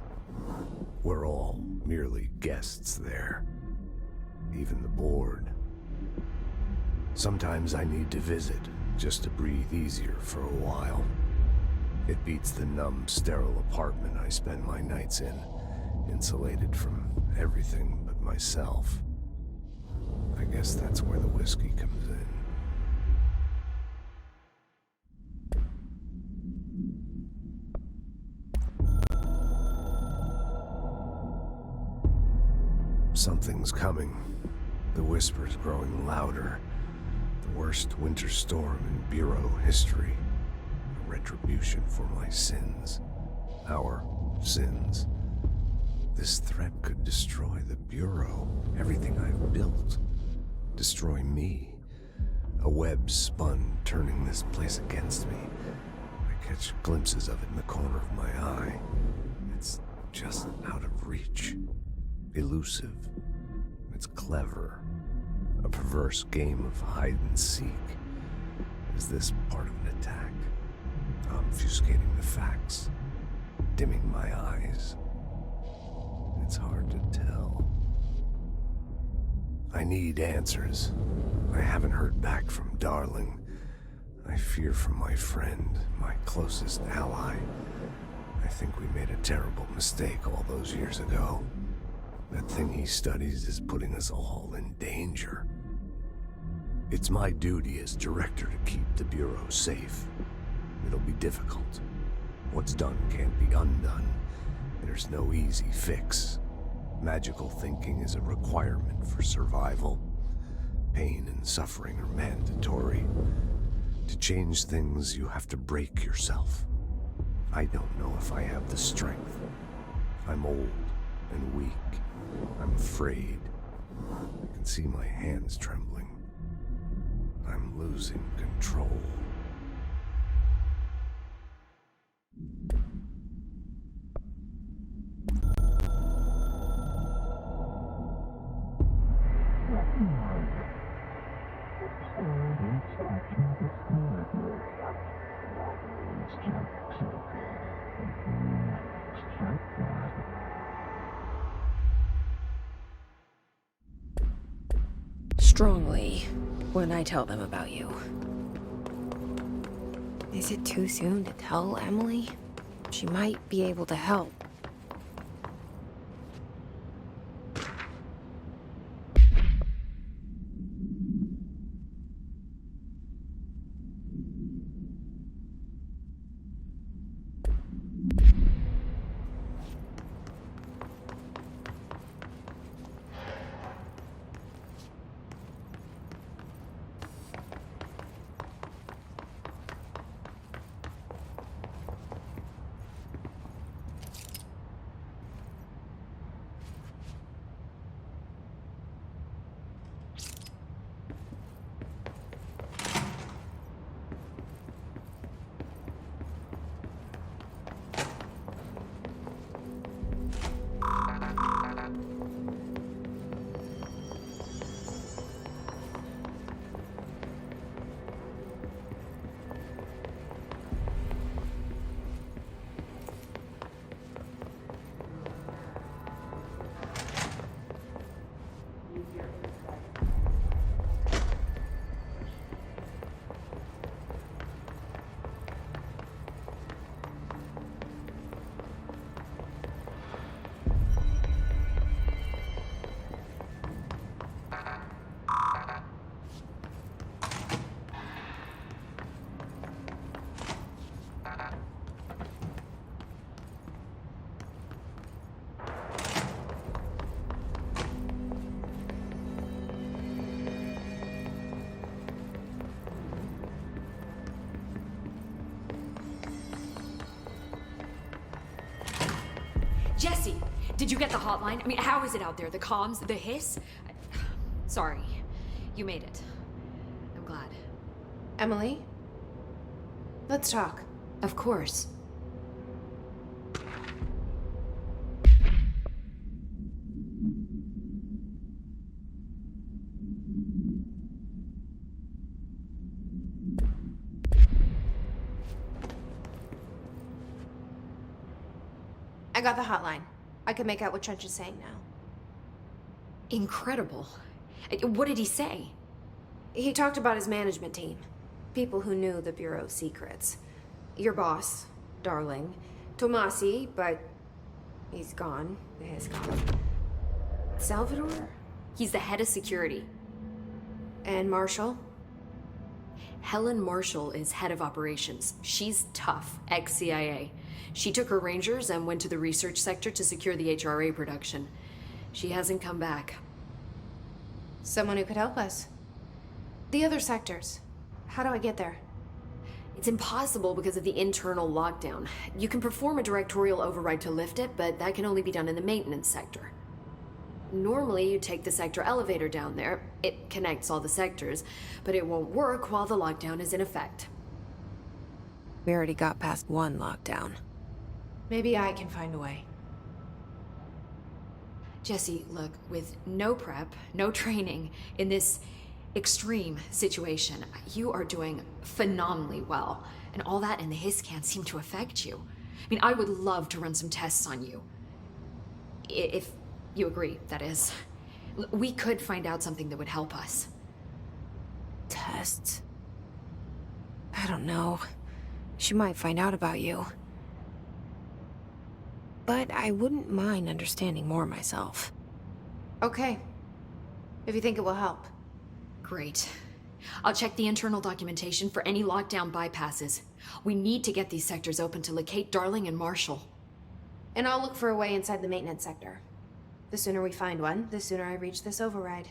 S12: We're all merely guests there. Even the board. Sometimes I need to visit, just to breathe easier for a while. It beats the numb, sterile apartment I spend my nights in, insulated from everything but myself. I guess that's where the whiskey comes in. Something's coming. The whisper's growing louder. The worst winter storm in Bureau history. A retribution for my sins. Our sins. This threat could destroy the Bureau, everything I've built. Destroy me. A web spun, turning this place against me. I catch glimpses of it in the corner of my eye. It's just out of reach. Elusive. It's clever. A perverse game of hide and seek. Is this part of an attack? Obfuscating the facts. Dimming my eyes. It's hard to tell. I need answers. I haven't heard back from Darling. I fear for my friend, my closest ally. I think we made a terrible mistake all those years ago. That thing he studies is putting us all in danger. It's my duty as director to keep the Bureau safe. It'll be difficult. What's done can't be undone. There's no easy fix. Magical thinking is a requirement for survival. Pain and suffering are mandatory. To change things, you have to break yourself. I don't know if I have the strength. I'm old and weak. I'm afraid. I can see my hands trembling. I'm losing control.
S1: Strongly when I tell them about you. Is it too soon to tell Emily? She might be able to help.
S8: Did you get the hotline? I mean, how is it out there? The comms? The hiss? Sorry. You made it. I'm glad.
S7: Emily? Let's talk.
S8: Of course.
S7: I got the hotline. I can make out what Trench is saying now.
S8: Incredible. What did he say?
S7: He talked about his management team. People who knew the Bureau's secrets. Your boss, Darling. Tomasi, but he's gone. He's gone. Salvador?
S8: He's the head of security.
S7: And Marshall?
S8: Helen Marshall is head of operations. She's tough, ex-CIA. She took her Rangers and went to the research sector to secure the HRA production. She hasn't come back.
S7: Someone who could help us. The other sectors. How do I get there?
S8: It's impossible because of the internal lockdown. You can perform a directorial override to lift it, but that can only be done in the maintenance sector. Normally, you take the sector elevator down there. It connects all the sectors, but it won't work while the lockdown is in effect.
S1: We already got past one lockdown.
S7: Maybe I can find a way.
S8: Jesse, look, with no prep, no training in this extreme situation, you are doing phenomenally well. And all that and the hiss can't seem to affect you. I mean, I would love to run some tests on you. If you agree, that is. We could find out something that would help us.
S1: Tests? I don't know. She might find out about you. But I wouldn't mind understanding more myself.
S7: Okay. If you think it will help.
S8: Great. I'll check the internal documentation for any lockdown bypasses. We need to get these sectors open to locate Darling and Marshall.
S7: And I'll look for a way inside the maintenance sector. The sooner we find one, the sooner I reach this override.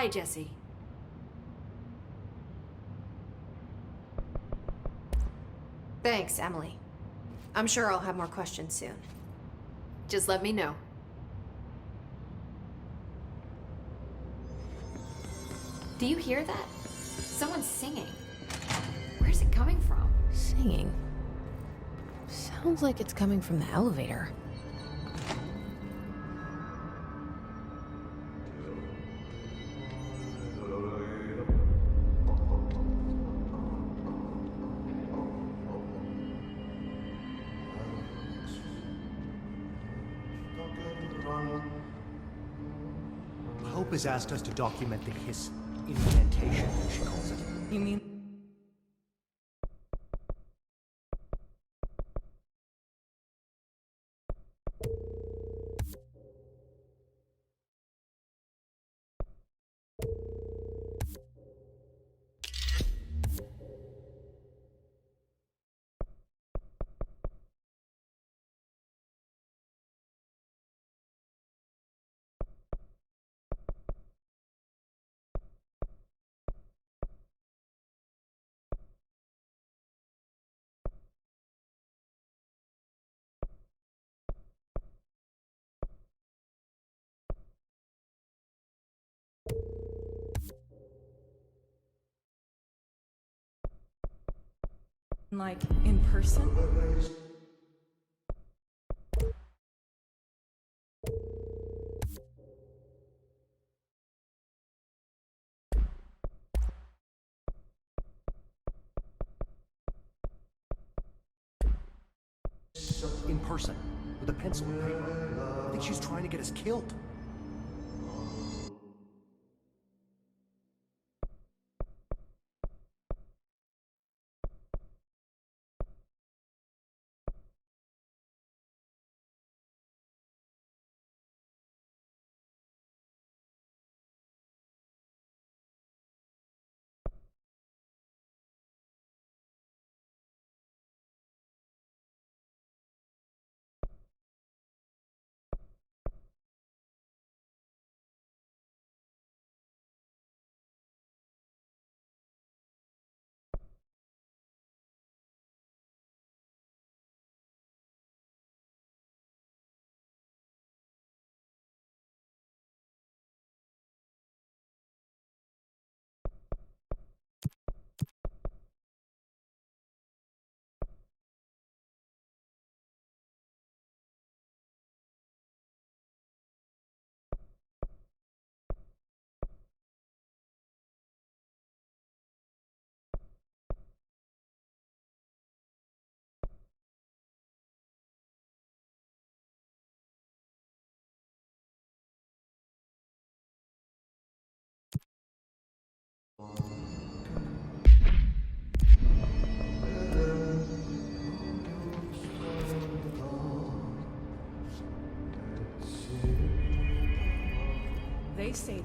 S8: Hi, Jesse.
S7: Thanks, Emily. I'm sure I'll have more questions soon.
S8: Just let me know. Do you hear that? Someone's singing. Where's it coming from?
S1: Singing? Sounds like it's coming from the elevator.
S13: Hope has asked us to document the hiss incantation, she calls it.
S1: You mean
S14: Like, in person?
S13: In person, with a pencil and paper. I think she's trying to get us killed.
S14: They say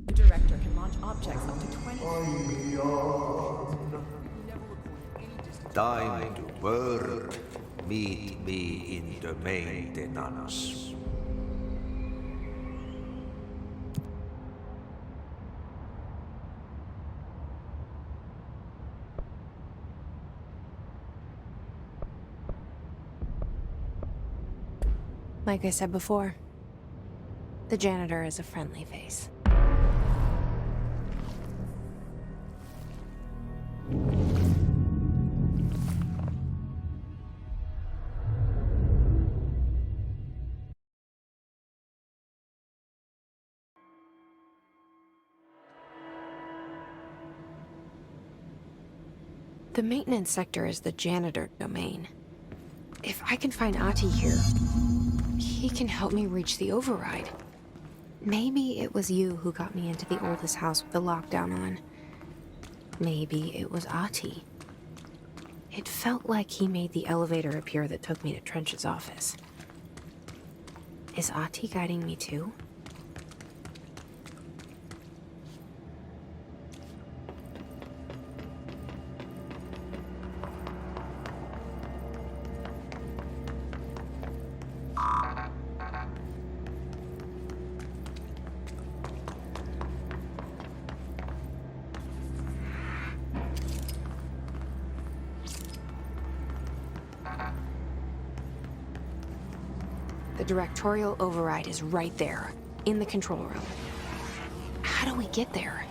S14: the director can launch objects up to 20 feet.
S2: Time to work. Meet me in the maintenance.
S1: Like I said before, the janitor is a friendly face. The maintenance sector is the janitor domain. If I can find Ahti here, he can help me reach the override. Maybe it was you who got me into the oldest house with the lockdown on. Maybe it was Ahti. It felt like he made the elevator appear that took me to Trench's office. Is Ahti guiding me too? The directorial override is right there, in the control room. How do we get there?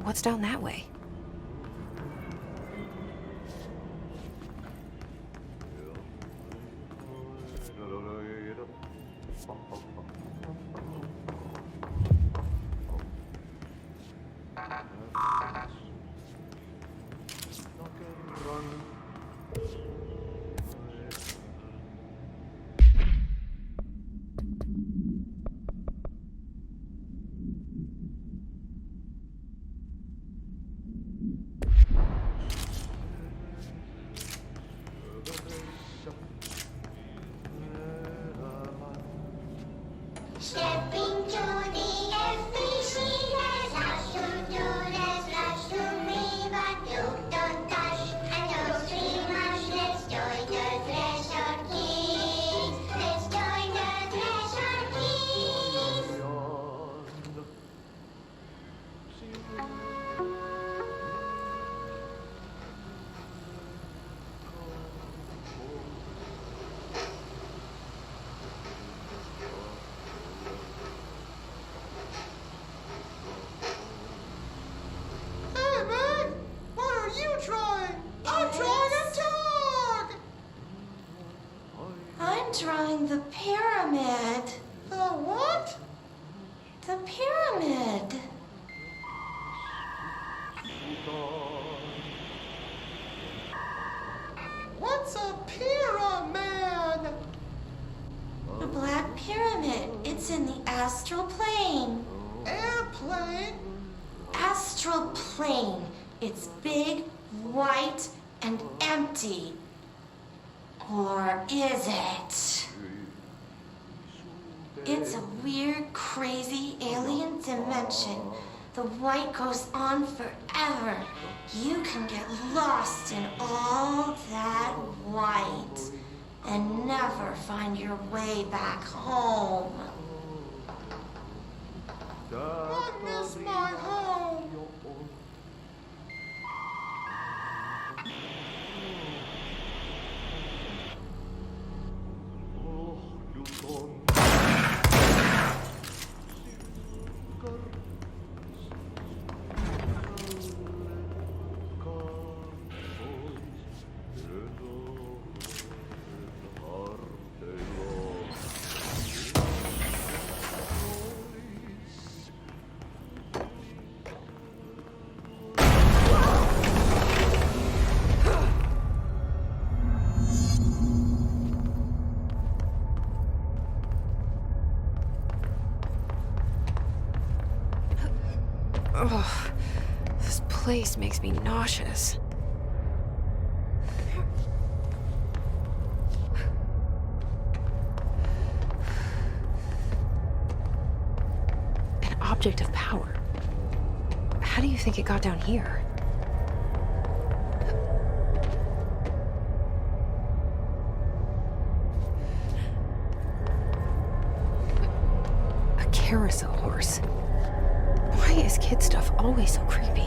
S1: What's down that way?
S9: Stepping to the FBC, there's lots to do, there's lots to read, but you don't touch, and don't too much. Let's join the Treasure Kids. Let's join the Treasure Kids.
S10: Hey, man! What are you drawing? I'm drawing a dog!
S9: I'm drawing the pyramid.
S10: The what?
S9: The pyramid.
S10: What's a pyramid?
S9: The Black Pyramid. It's in the astral plane.
S10: Airplane?
S9: Astral plane. It's big, white, and empty. Or is it? It's a weird, crazy alien dimension. The white goes on forever. You can get lost in all that white and never find your way back home.
S10: I miss my home.
S1: Ugh, this place makes me nauseous. An object of power. How do you think it got down here? A carousel horse. Why is kid stuff always so creepy?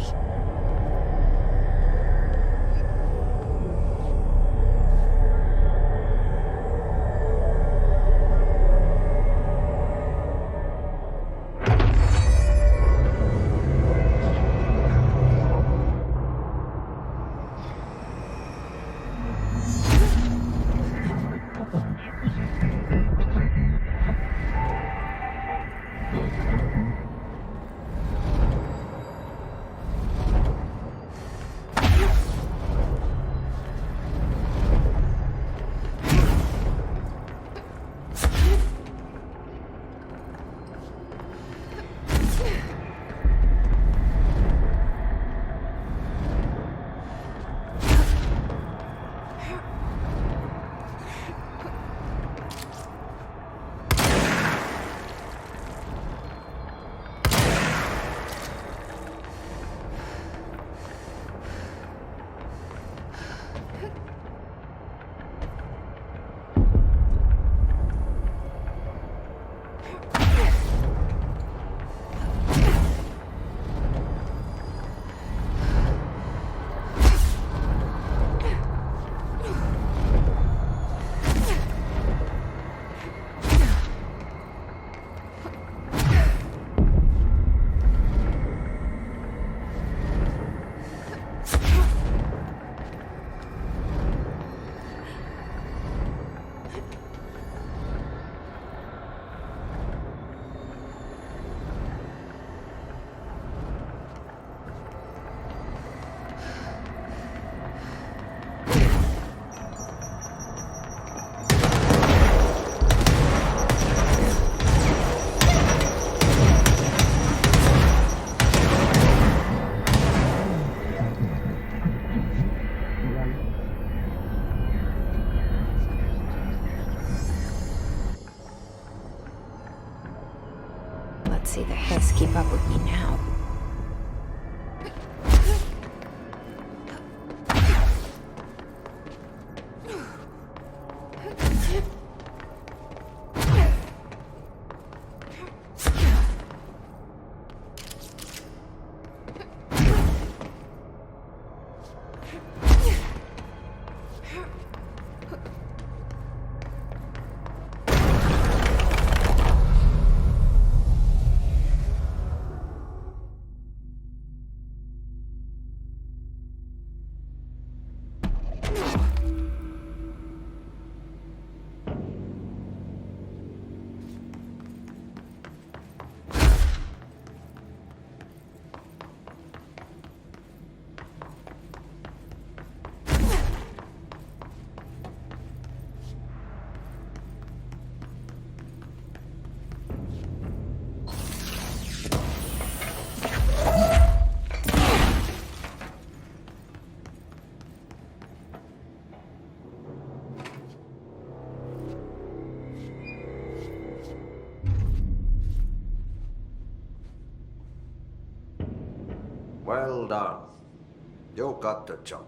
S1: see the hiss keep up with me now.
S2: Well done. You got the job.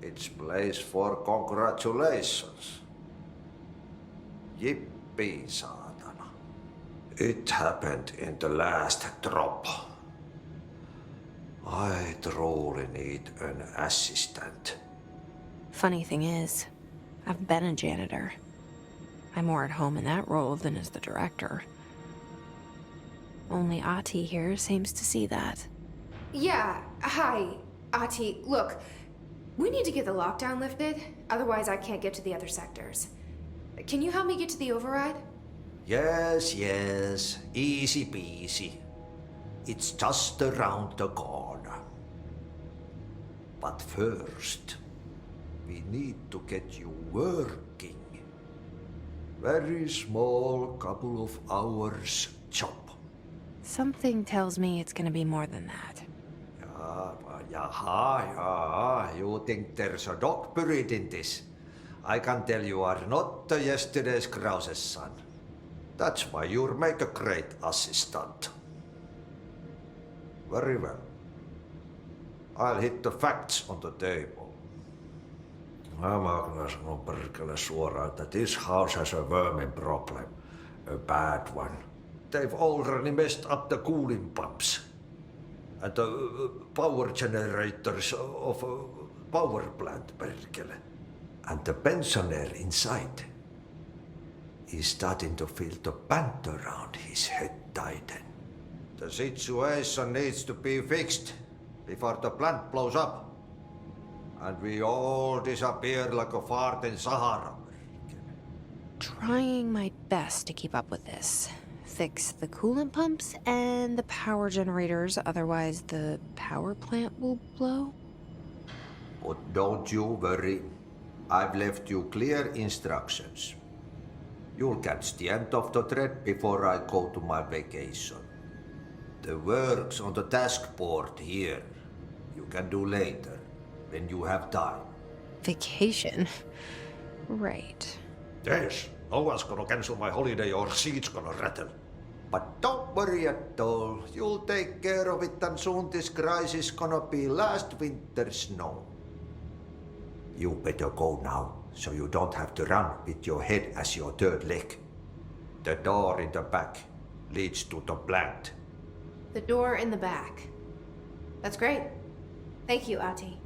S2: It's place for congratulations. Yippee, saatana. It happened in the last drop. I truly need an assistant.
S1: Funny thing is, I've been a janitor. I'm more at home in that role than as the director. Only Ahti here seems to see that.
S7: Yeah, hi, Ahti. Look, we need to get the lockdown lifted, otherwise I can't get to the other sectors. Can you help me get to the override?
S2: Yes, easy peasy. It's just around the corner. But first, we need to get you working. Very small, couple of hours job.
S1: Something tells me it's gonna be more than that.
S2: Yaha, you think there's a dog buried in this? I can tell you are not yesterday's Krause's son. That's why you'll make a great assistant. Very well. I'll hit the facts on the table. Mä kyllä sanon perkele suoraan, että this house has a vermin problem. A bad one. They've already messed up the cooling pumps. And the power generators of a power plant, perkele. And the pensioner inside is starting to feel the band around his head tighten. The situation needs to be fixed before the plant blows up. And we all disappear like a fart in Sahara.
S1: Trying my best to keep up with this. Fix the coolant pumps and the power generators, otherwise the power plant will blow.
S2: But don't you worry. I've left you clear instructions. You'll catch the end of the thread before I go to my vacation. The work's on the task board here. You can do later, when you have time.
S1: Vacation? Right.
S2: Yes, no one's gonna cancel my holiday or seat's gonna rattle. But don't worry at all. You'll take care of it and soon this crisis gonna be last winter's snow. You better go now, so you don't have to run with your head as your third leg. The door in the back leads to the plant.
S7: The door in the back. That's great. Thank you, Ahti.